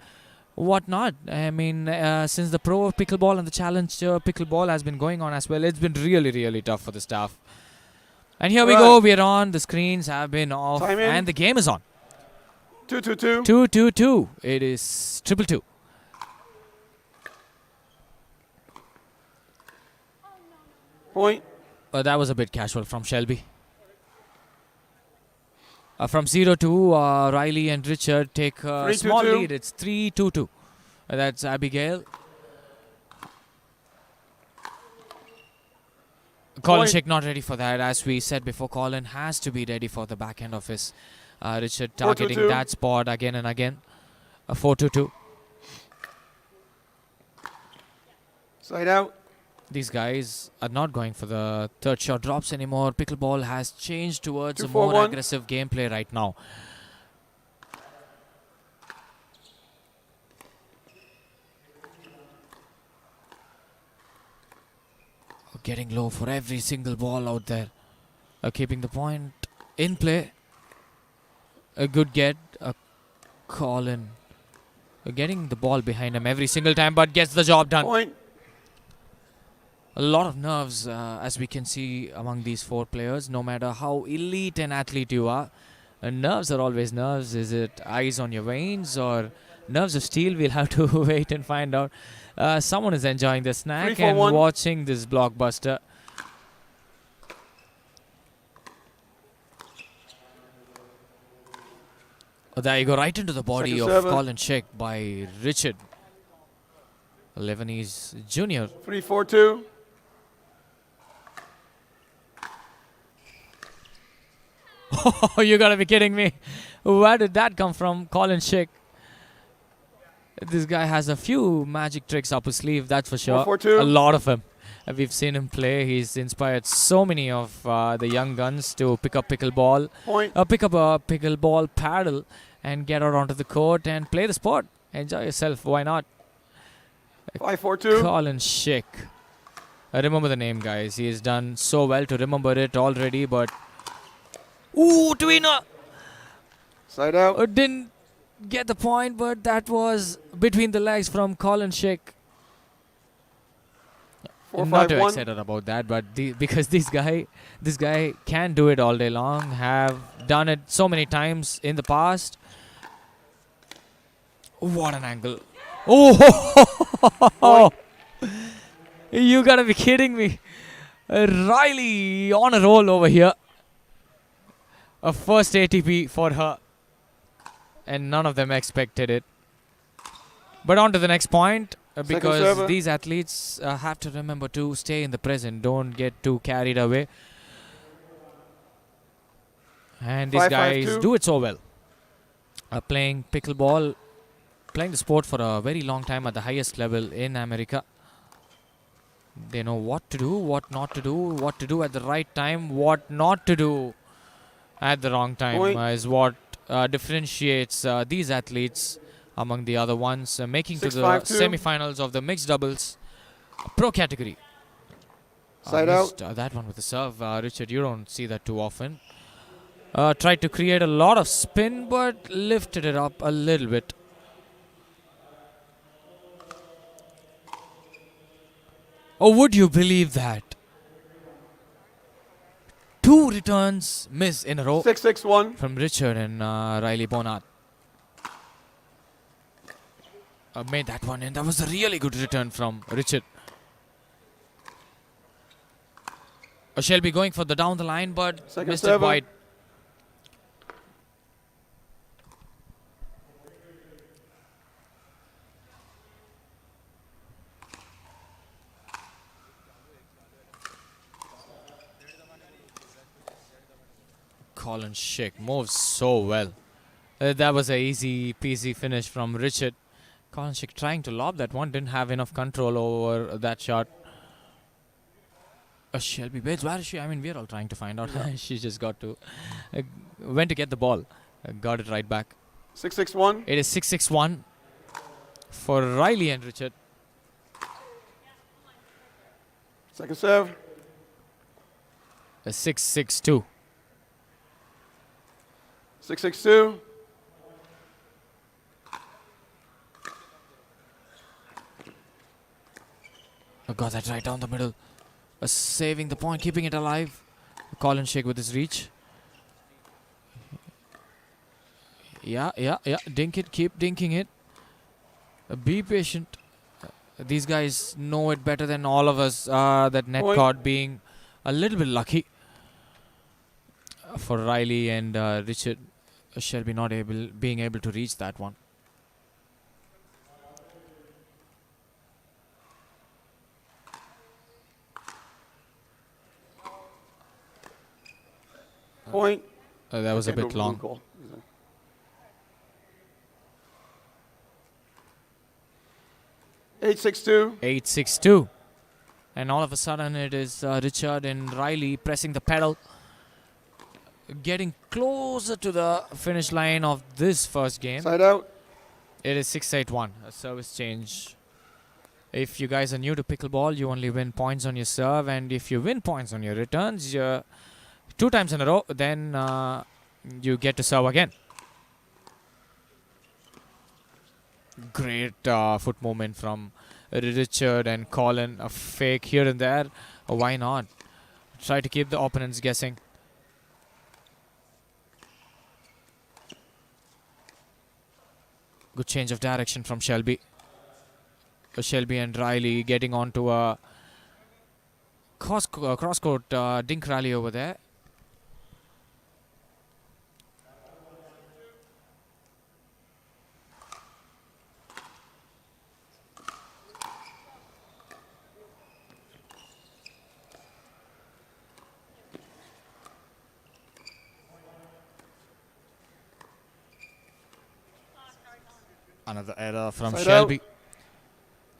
whatnot. I mean, since the pro pickleball and the challenger pickleball has been going on as well, it's been really, really tough for the staff. And here we go, we're on, the screens have been off, and the game is on. 2-2-2. 2-2-2. It is 2-2. Point. That was a bit casual from Shelby. From 0-2, Riley and Richard take a small 3-2-2. lead. It's 3-2-2. That's Abigail. Colin Chick not ready for that. As we said before, Colin has to be ready for the back end of his. Richard targeting 4-2-2. that spot again and again. 4-2-2. Side out. These guys are not going for the third shot drops anymore. Pickleball has changed towards a 2-4-1. more aggressive gameplay right now. Getting low for every single ball out there. Keeping the point in play. A good get. Colin getting the ball behind him every single time, but gets the job done. Point. A lot of nerves, as we can see among these four players. No matter how elite an athlete you are, nerves are always nerves. Is it ice on your veins or nerves of steel? We'll have to wait and find out. Someone is enjoying the snack 3-4-1. and watching this blockbuster. There you go, right into the body Second of server. Colin Chick by Richard, a Lebanese junior. Oh, you gotta be kidding me. Where did that come from? Colin Schick. This guy has a few magic tricks up his sleeve, that's for sure. 4-4-2. A lot of them. We've seen him play. He's inspired so many of the young guns to pick up pickleball, Point. pick up a pickleball paddle and get out onto the court and play the sport. Enjoy yourself. Why not? 5-4-2. Colin Schick. Remember the name, guys. He has done so well to remember it already, but... Ooh, tweener! Side out. Didn't get the point, but that was between the legs from Colin Schick. Not too 4-5-1. excited about that, but because this guy can do it all day long, have done it so many times in the past. What an angle. Oh! You gotta be kidding me. Riley on a roll over here. A first ATP for her. And none of them expected it. But on to the next point. Because server. these athletes have to remember to stay in the present. Don't get too carried away. And these 5-5-2. guys do it so well. Playing pickleball, playing the sport for a very long time at the highest level in America. They know what to do, what not to do, what to do at the right time, what not to do at the wrong time is what differentiates these athletes among the other ones, making to the 6-5-2. semi-finals of the mixed doubles pro category. Side Missed, that one with the serve. Richard, you don't see that too often. Tried to create a lot of spin, but lifted it up a little bit. Oh, would you believe that? 2 returns miss in a row 6-6-1. from Richard and Riley Bonat. Made that one, and that was a really good return from Richard. Shelby going for the down the line, but Second missed it server. wide. Colin Schick moves so well. That was an easy peasy finish from Richard. Colin Schick trying to lob that one, didn't have enough control over that shot. Shelby Bates, where is she? I mean, we're all trying to find out. She just got to, went to get the ball, got it right back. 6-6-1. It is 6-6-1 for Riley and Richard. Second serve. 6-6-2. 6-6-2. Got that right down the middle. Saving the point, keeping it alive. Colin Schick with his reach. Yeah. Dink it, keep dinking it. Be patient. These guys know it better than all of us. That net caught being a little bit lucky for Riley and Richard. Shelby not being able to reach that one. Point. That was a Okay, bit no long. call. 8-6-2. 8-6-2. And all of a sudden it is Richard and Riley pressing the pedal. Getting closer to the finish line of this first game. Side out. It is 6-8-1. A service change. If you guys are new to pickleball, you only win points on your serve. And if you win points on your returns, 2 times in a row, then you get to serve again. Great foot movement from Richard and Colin. A fake here and there. Why not? Try to keep the opponents guessing. Good change of direction from Shelby. Shelby and Riley getting onto a cross-court dink rally over there. Another error from Side Shelby.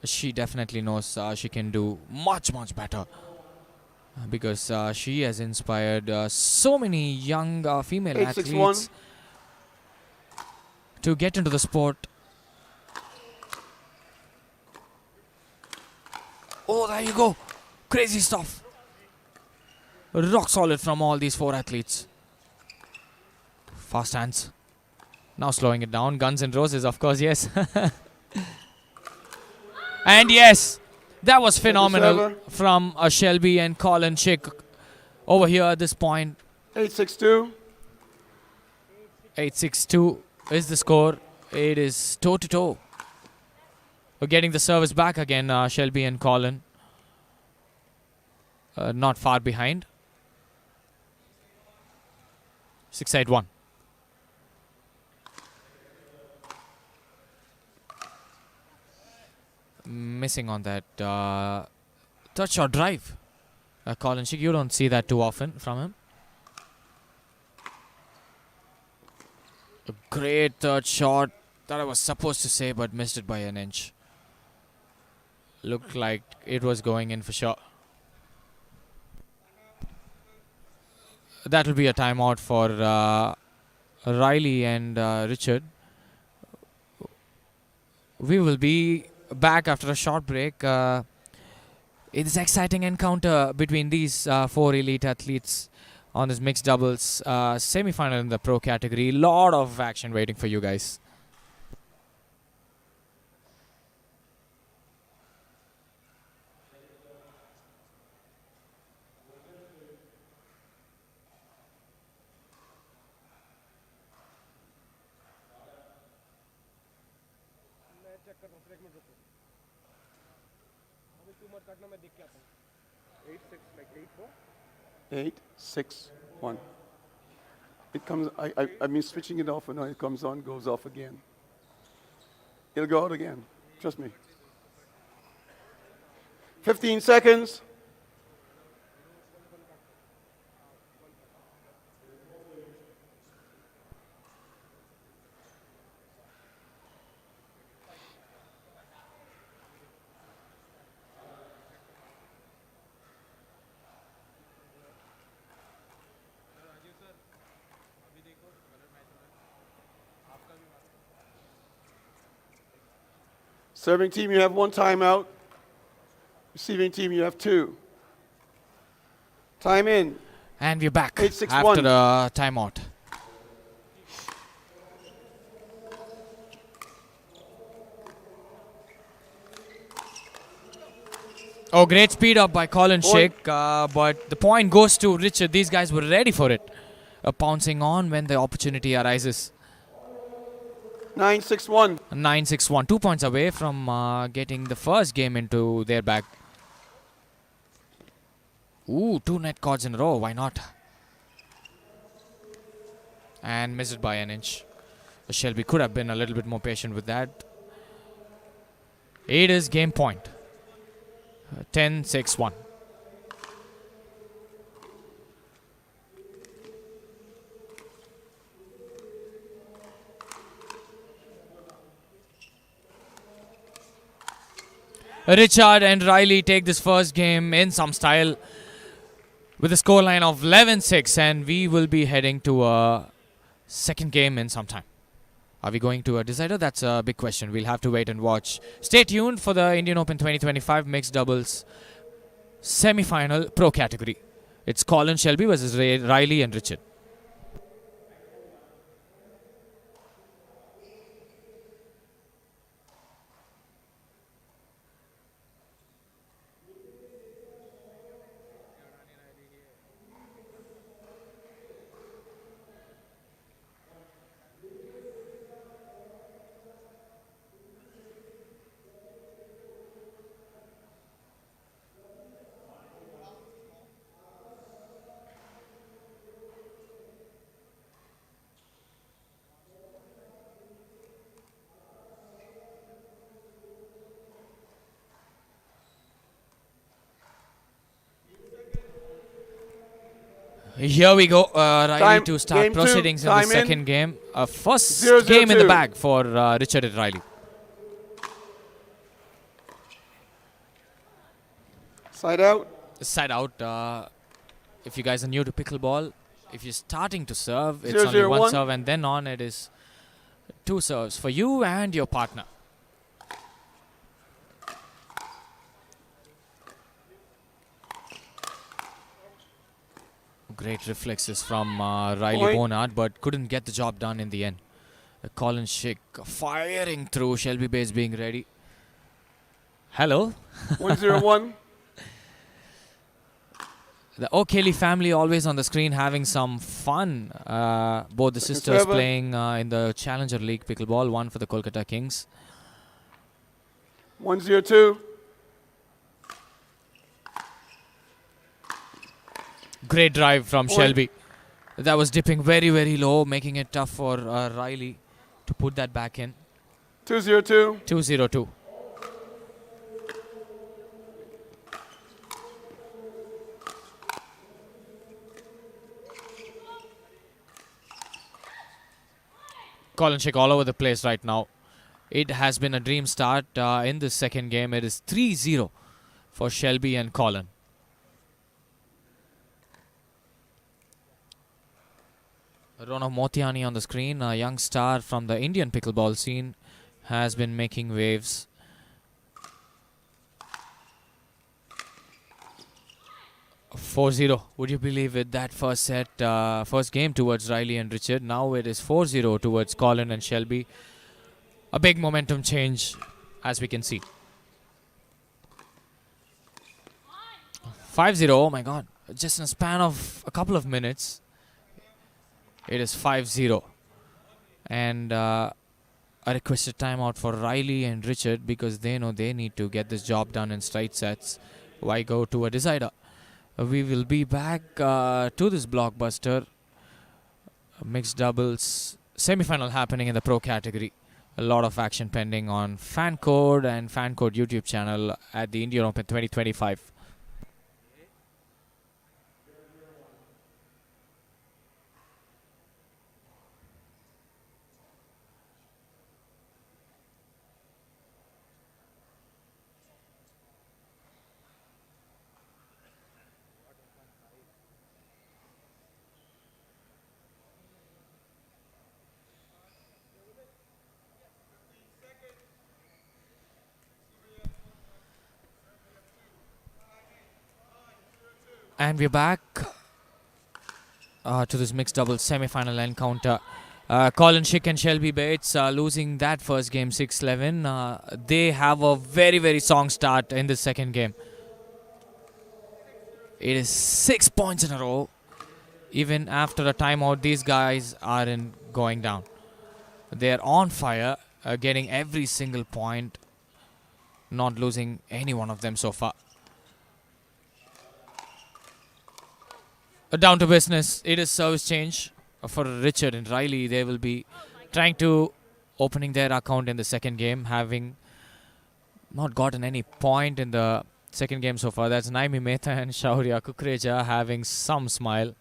She definitely knows she can do much better because she has inspired so many young female 8-6-1. athletes to get into the sport. Oh, there you go. Crazy stuff. Rock solid from all these 4 athletes. Fast hands. Now slowing it down. Guns and Roses, of course, yes. And yes, that was phenomenal from Shelby and Colin Chick over here at this point. 8-6-2. 8-6-2 is the score. It is toe-to-toe. We're getting the service back again, Shelby and Colin. Not far behind. 6-8-1. Missing on that third shot drive. Colin Chick, you don't see that too often from him. A great third shot that I was supposed to say, but missed it by an inch. Looked like it was going in for sure. That will be a timeout for Riley and Richard. We will be back after a short break. It is an exciting encounter between these 4 elite athletes on this mixed doubles semi-final in the pro category. Lot of action waiting for you guys. Eight, six, like 8-4? 8-6-1. It comes, I mean switching it off and when it comes on, goes off again. It'll go out again. Trust me. 15 seconds. Serving team, you have 1 timeout. Receiving team, you have 2. Time in. And we're back 8-6-1. after the timeout. Oh, great speed up by Colin Chick, but the point goes to Richard. These guys were ready for it. Pouncing on when the opportunity arises. 9-6-1. 9-6-1. 2 points away from getting the first game into their bag. Ooh, 2 net cards in a row. Why not? And missed it by an inch. Shelby could have been a little bit more patient with that. It is game point. 10-6-1. Richard and Riley take this first game in some style with a scoreline of 11-6, and we will be heading to a second game in some time. Are we going to a decider? That's a big question. We'll have to wait and watch. Stay tuned for the Indian Open 2025 mixed doubles semi-final pro category. It's Colin Shelby versus Riley and Richard. Here we go, Riley to start proceedings in the second game. First game in the bag for Richard and Riley. Side out. Side out. If you guys are new to pickleball, if you're starting to serve, it's 0, only 0, one 1. serve, and then on it is 2 serves for you and your partner. Great reflexes from Riley Point. Bonard, but couldn't get the job done in the end. Colin Schick firing through. Shelby Bates being ready. Hello. 101. The O'Kelly family always on the screen having some fun. Both the Second sisters server. playing in the Challenger League pickleball, one for the Kolkata Kings. 102. Great drive from Point. Shelby. That was dipping very, very low, making it tough for Riley to put that back in. 202. 2-0-2. Colin Schick all over the place right now. It has been a dream start in the second game. It is 3-0 for Shelby and Colin. Ronak Motiani on the screen, a young star from the Indian pickleball scene, has been making waves. "4-0. Would you believe it? That first set, first game towards Riley and Richard. Now it is 4-0 towards Colin and Shelby. A big momentum change, as we can see. 5-0. Oh my God! Just in a span of a couple of minutes, it is 5-0, and a requested timeout for Riley and Richard because they know they need to get this job done in straight sets. Why go to a decider? We will be back to this blockbuster mixed doubles semi-final happening in the pro category. A lot of action pending on FanCode and FanCode YouTube channel at the Indian Open 2025. And we're back to this mixed doubles semi-final encounter. Colin Schick and Shelby Bates losing that first game 6-11. They have a very, very strong start in the second game. It is 6 points in a row. Even after a timeout, these guys aren't going down. They're on fire, getting every single point, not losing any one of them so far. Down to business. It is service change for Richard and Riley. They will be trying to opening their account in the second game, having not gotten any point in the second game so far. That's Naimi Mehta and Shaurya Kukreja having some smile.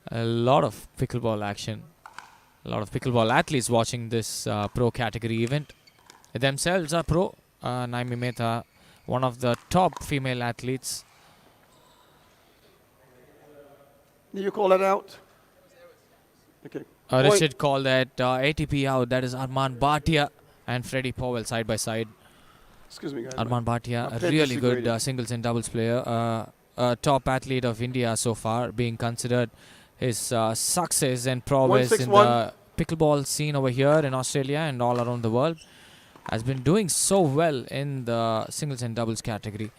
A lot of pickleball action. A lot of pickleball athletes watching this pro category event. Themselves are pro. Naimi Mehta, one of the top female athletes. Did you call that out? Okay. Richard called that ATP out. That is Arman Bhatia and Freddie Powell side by side. Excuse me, guys. Arman Bhatia, I'm a really good disagreeing. singles and doubles player. A top athlete of India so far, being considered his success and prowess in 161. the pickleball scene over here in Australia and all around the world. Has been doing so well in the singles and doubles category.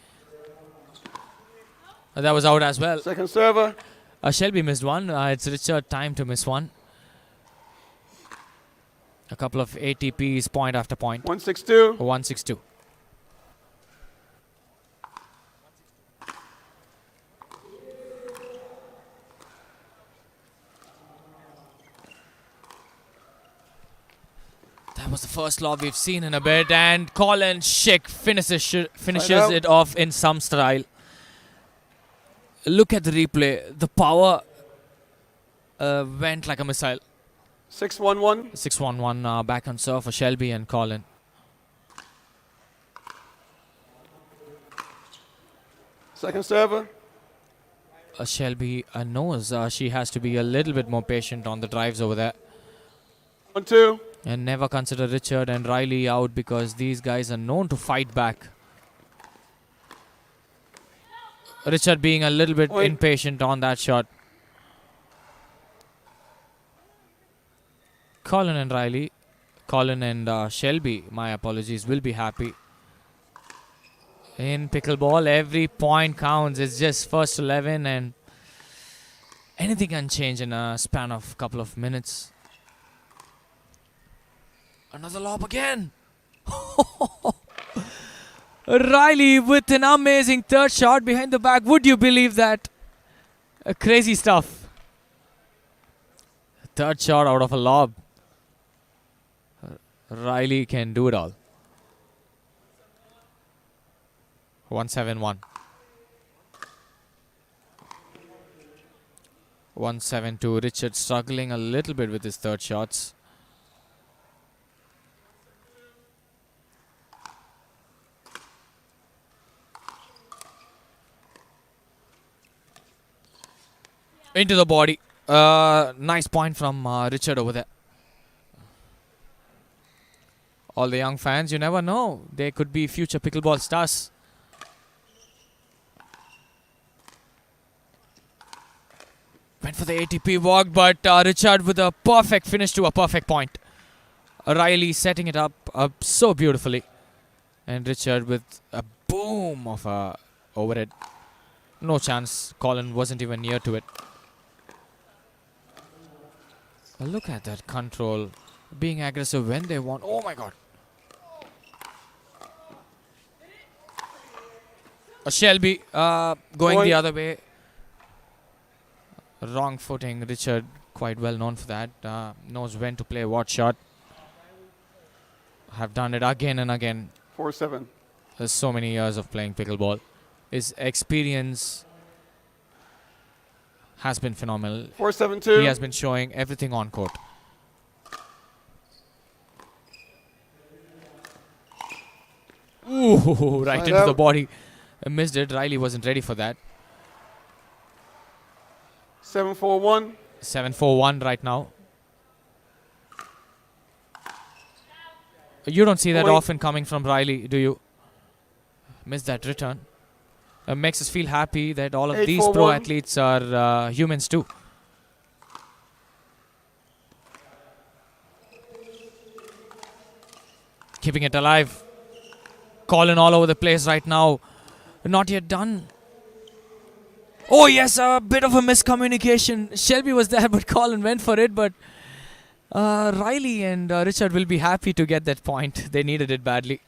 That was out as well. Second server. Shelby missed one. It's Richard time to miss one. A couple of ATPs point after point. 162. 162. That was the first lob we've seen in a bit, and Colin Schick finishes it off in some style. Look at the replay. The power went like a missile. 611. 6-1-1 back on serve for Shelby and Colin. Second server. Shelby knows she has to be a little bit more patient on the drives over there. 1-2. And never consider Richard and Riley out because these guys are known to fight back. Richard being a little bit impatient on that shot. Colin and Shelby, my apologies, will be happy. In pickleball, every point counts. It's just first 11 and anything can change in a span of a couple of minutes. Another lob again. Riley with an amazing third shot behind the back. Would you believe that? Crazy stuff. Third shot out of a lob. Riley can do it all. 1-7-1. 1-7-2. Richard struggling a little bit with his third shots. Into the body. Nice point from Richard over there. All the young fans, you never know. They could be future pickleball stars. Went for the ATP walk, but Richard with a perfect finish to a perfect point. Riley setting it up so beautifully. And Richard with a boom of a overhead. No chance. Colin wasn't even near to it. But look at that control. Being aggressive when they want. Oh my god. Shelby going the other way. Wrong footing. Richard quite well known for that. Knows when to play what shot. Have done it again and again. 4-7. There's so many years of playing pickleball. His experience has been phenomenal. 4-7-2. He has been showing everything on court. Ooh, right Side into the out. body. Missed it. Riley wasn't ready for that. 7-4-1. 7-4-1 right now. You don't see that often coming from Riley, do you? Missed that return. Makes us feel happy that all of these pro 8-4-1. athletes are humans too. Keeping it alive. Colin all over the place right now. Not yet done. Oh yes, a bit of a miscommunication. Shelby was there, but Colin went for it. But Riley and Richard will be happy to get that point. They needed it badly.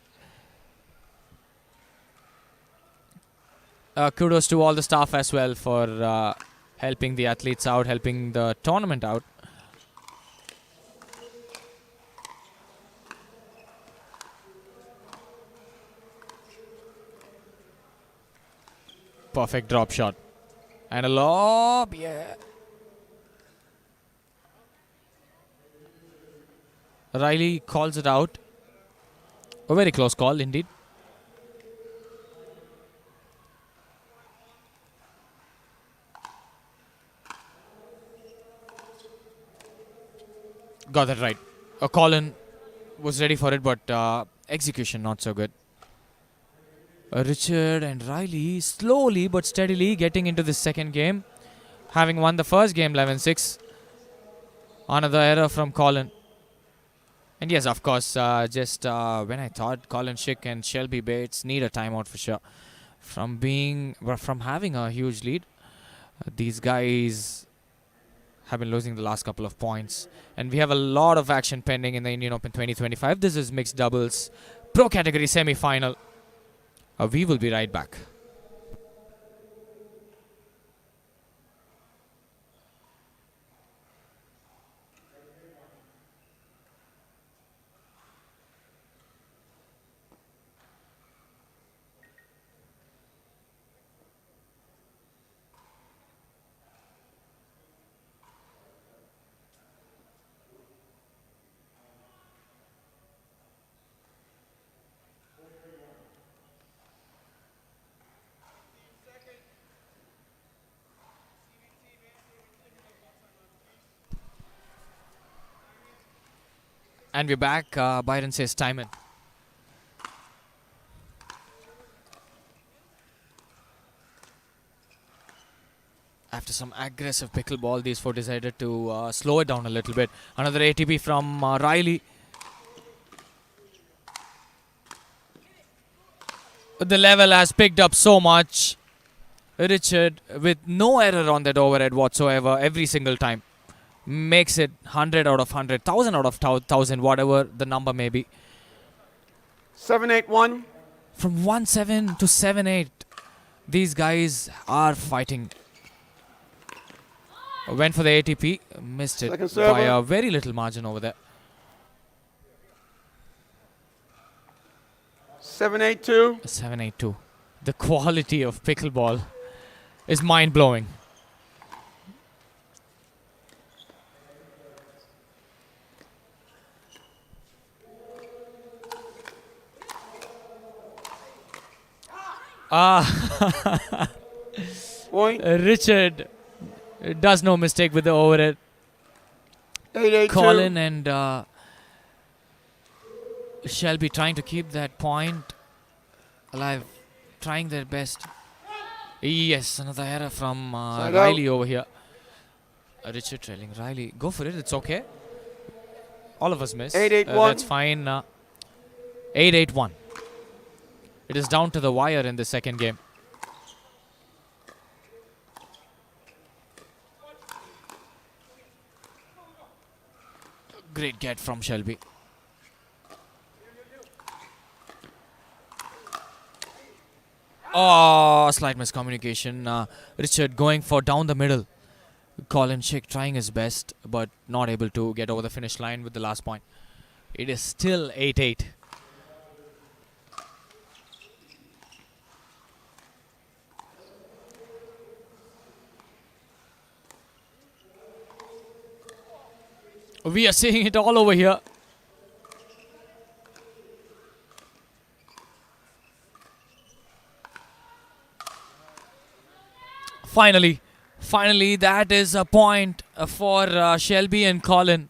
Kudos to all the staff as well for helping the athletes out, helping the tournament out. Perfect drop shot. And a lob, yeah. Riley calls it out. A very close call indeed. Got that right. Colin was ready for it, but execution not so good. Richard and Riley slowly but steadily getting into the second game. Having won the first game 11-6. Another error from Colin. And yes, of course, just when I thought Colin Schick and Shelby Bates need a timeout for sure. From having a huge lead, these guys have been losing the last couple of points. And we have a lot of action pending in the Indian Open 2025. This is mixed doubles pro category semi-final. We will be right back. And we're back. Byron says time in. After some aggressive pickleball, these four decided to slow it down a little bit. Another ATP from Riley. The level has picked up so much. Richard, with no error on that overhead whatsoever, every single time, makes it 100 out of 100, 1000 out of 1000, whatever the number may be. 7-8-1. From 1-7 to 7-8, these guys are fighting. Went for the ATP, missed it Second by server. a very little margin over there. 7-8-2. 7-8-2. The quality of pickleball is mind-blowing. Point. Richard does no mistake with the overhead. 8-8-2. Colin and Shelby trying to keep that point alive, trying their best. Yes, another error from Side Riley out. over here. Richard trailing Riley. Go for it, it's okay. All of us miss. 8-8-1. That's fine. 8-8-1. It is down to the wire in the second game. Great get from Shelby. Oh, slight miscommunication. Richard going for down the middle. Colin Schick trying his best, but not able to get over the finish line with the last point. It is still 8-8. We are seeing it all over here. Finally, that is a point for Shelby and Colin.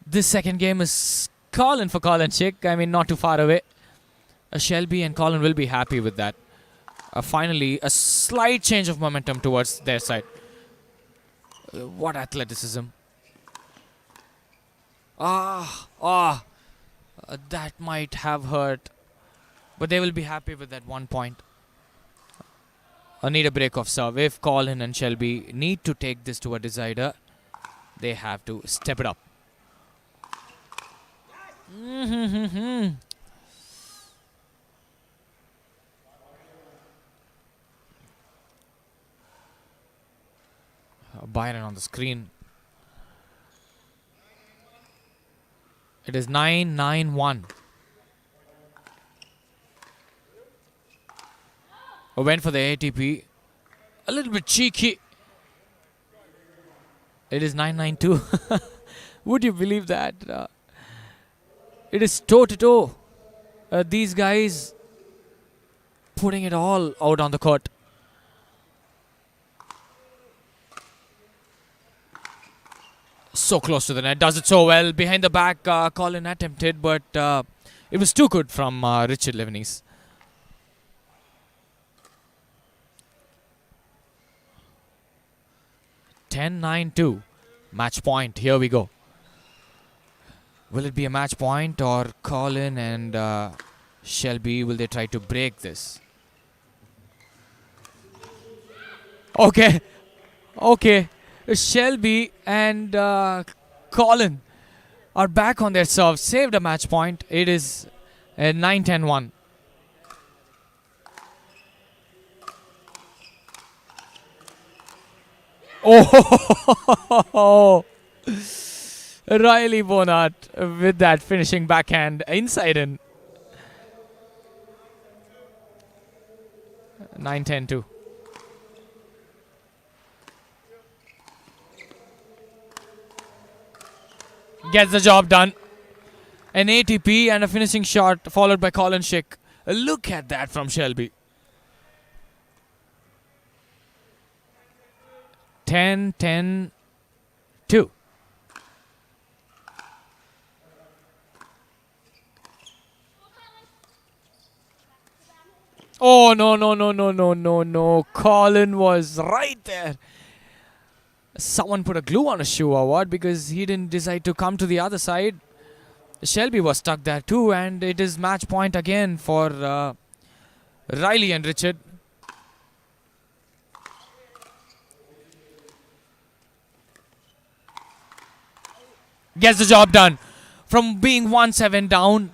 This second game is Colin for Colin Schick. I mean, not too far away. Shelby and Colin will be happy with that. Finally, a slight change of momentum towards their side. What athleticism. That might have hurt. But they will be happy with that 1 point. Need a break of serve. If Colin and Shelby need to take this to a decider, they have to step it up. Byron on the screen. It is 9-9-1. Went for the ATP. A little bit cheeky. It is 9-9-2. Would you believe that? It is toe-to-toe. These guys putting it all out on the court. So close to the net. Does it so well. Behind the back, Colin attempted, but it was too good from Richard Lebanese. 10-9-2. Match point. Here we go. Will it be a match point, or Colin and Shelby, will they try to break this? Okay. Shelby and Colin are back on their serve. Saved a match point. It is 9-10-1. Oh, Riley Bonat with that finishing backhand inside in. 9-10-2. Gets the job done. An ATP and a finishing shot followed by Colin Schick. Look at that from Shelby. 10-10-2. Oh, no, no, no, no, no, no, no. Colin was right there. Someone put a glue on his shoe or what, because he didn't decide to come to the other side. Shelby was stuck there too, and it is match point again for Riley and Richard. Gets the job done. From being 1-7 down,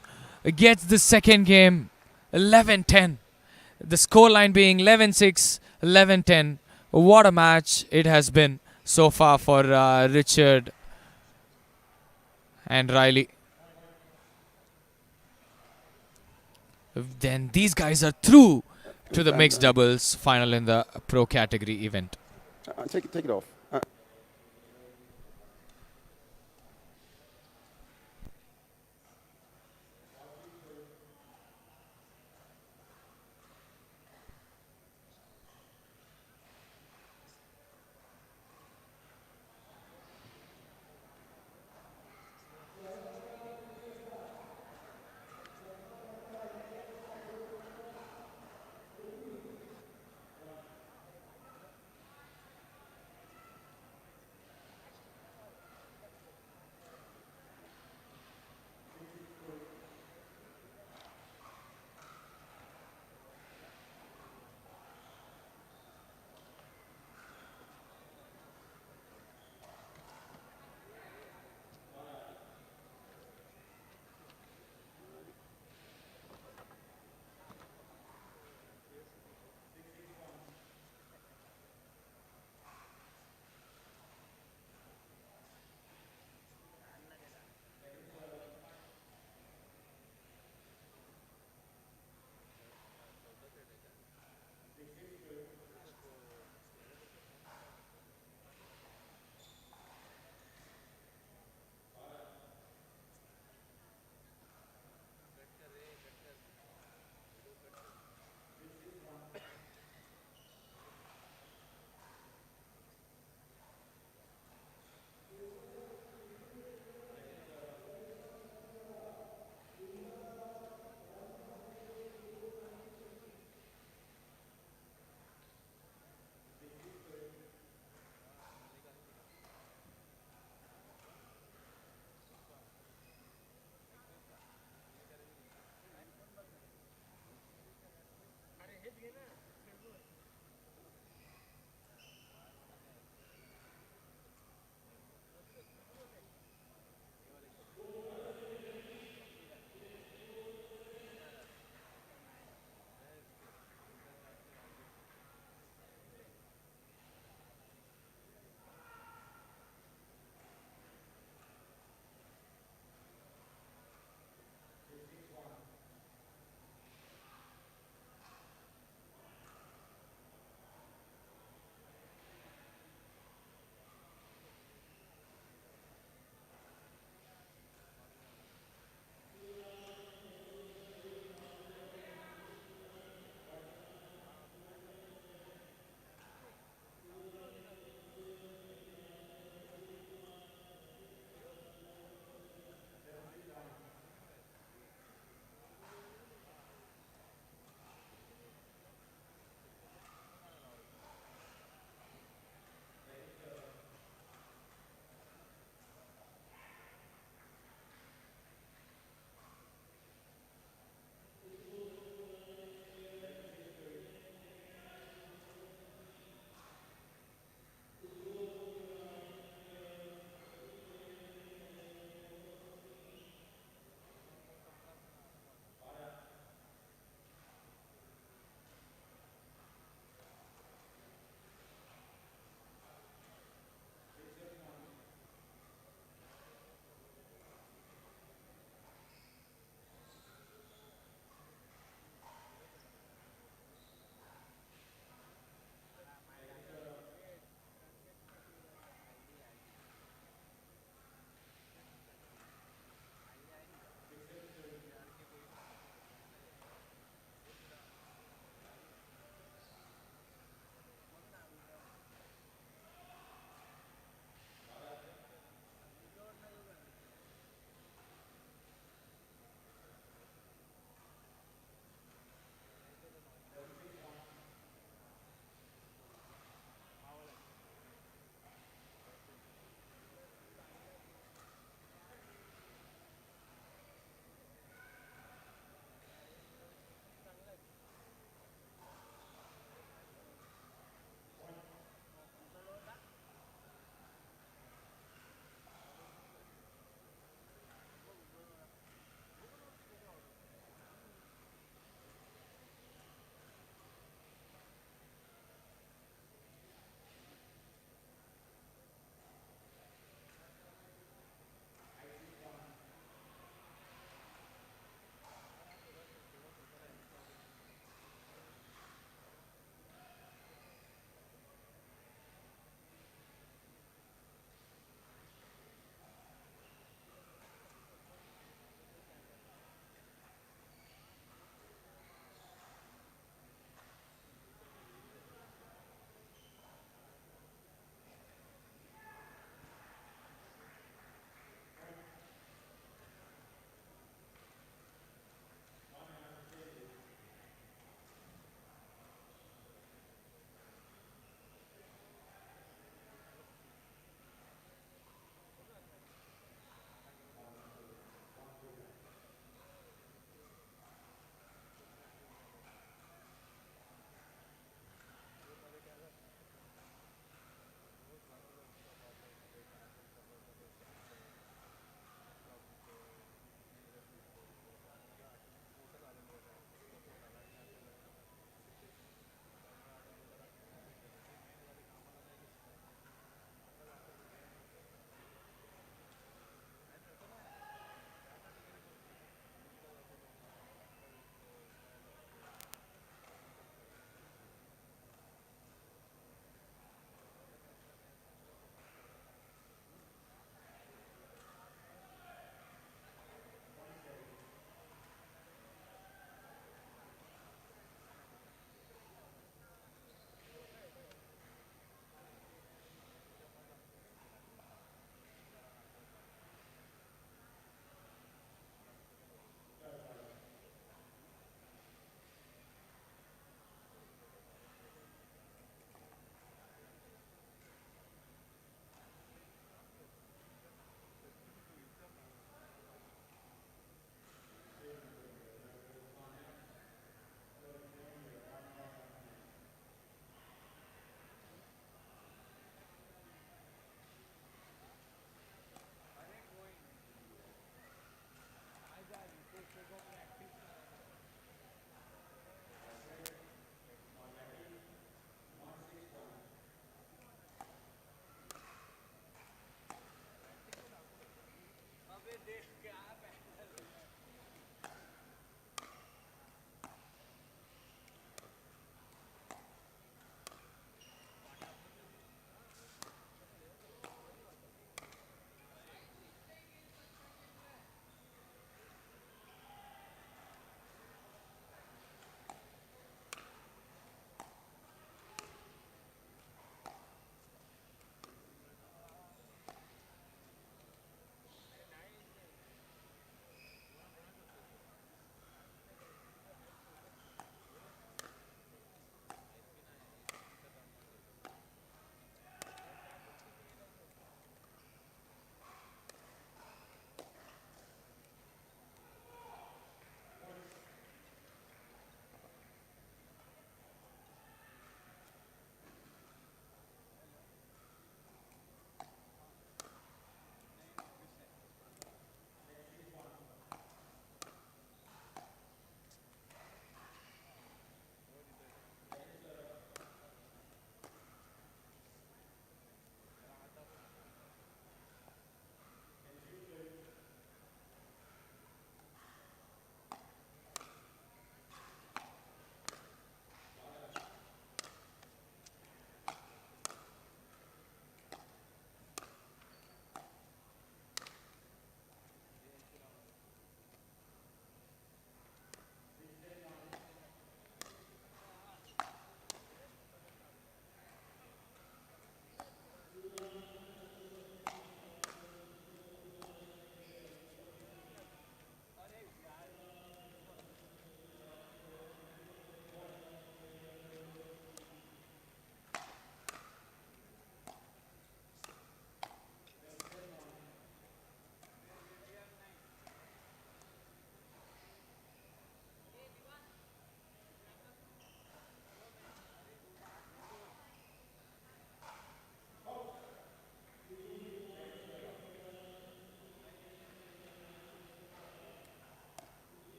gets the second game 11-10. The scoreline being 11-6, 11-10. What a match it has been so far for Richard and Riley. Then these guys are through to the mixed doubles final in the pro category event. Take it off.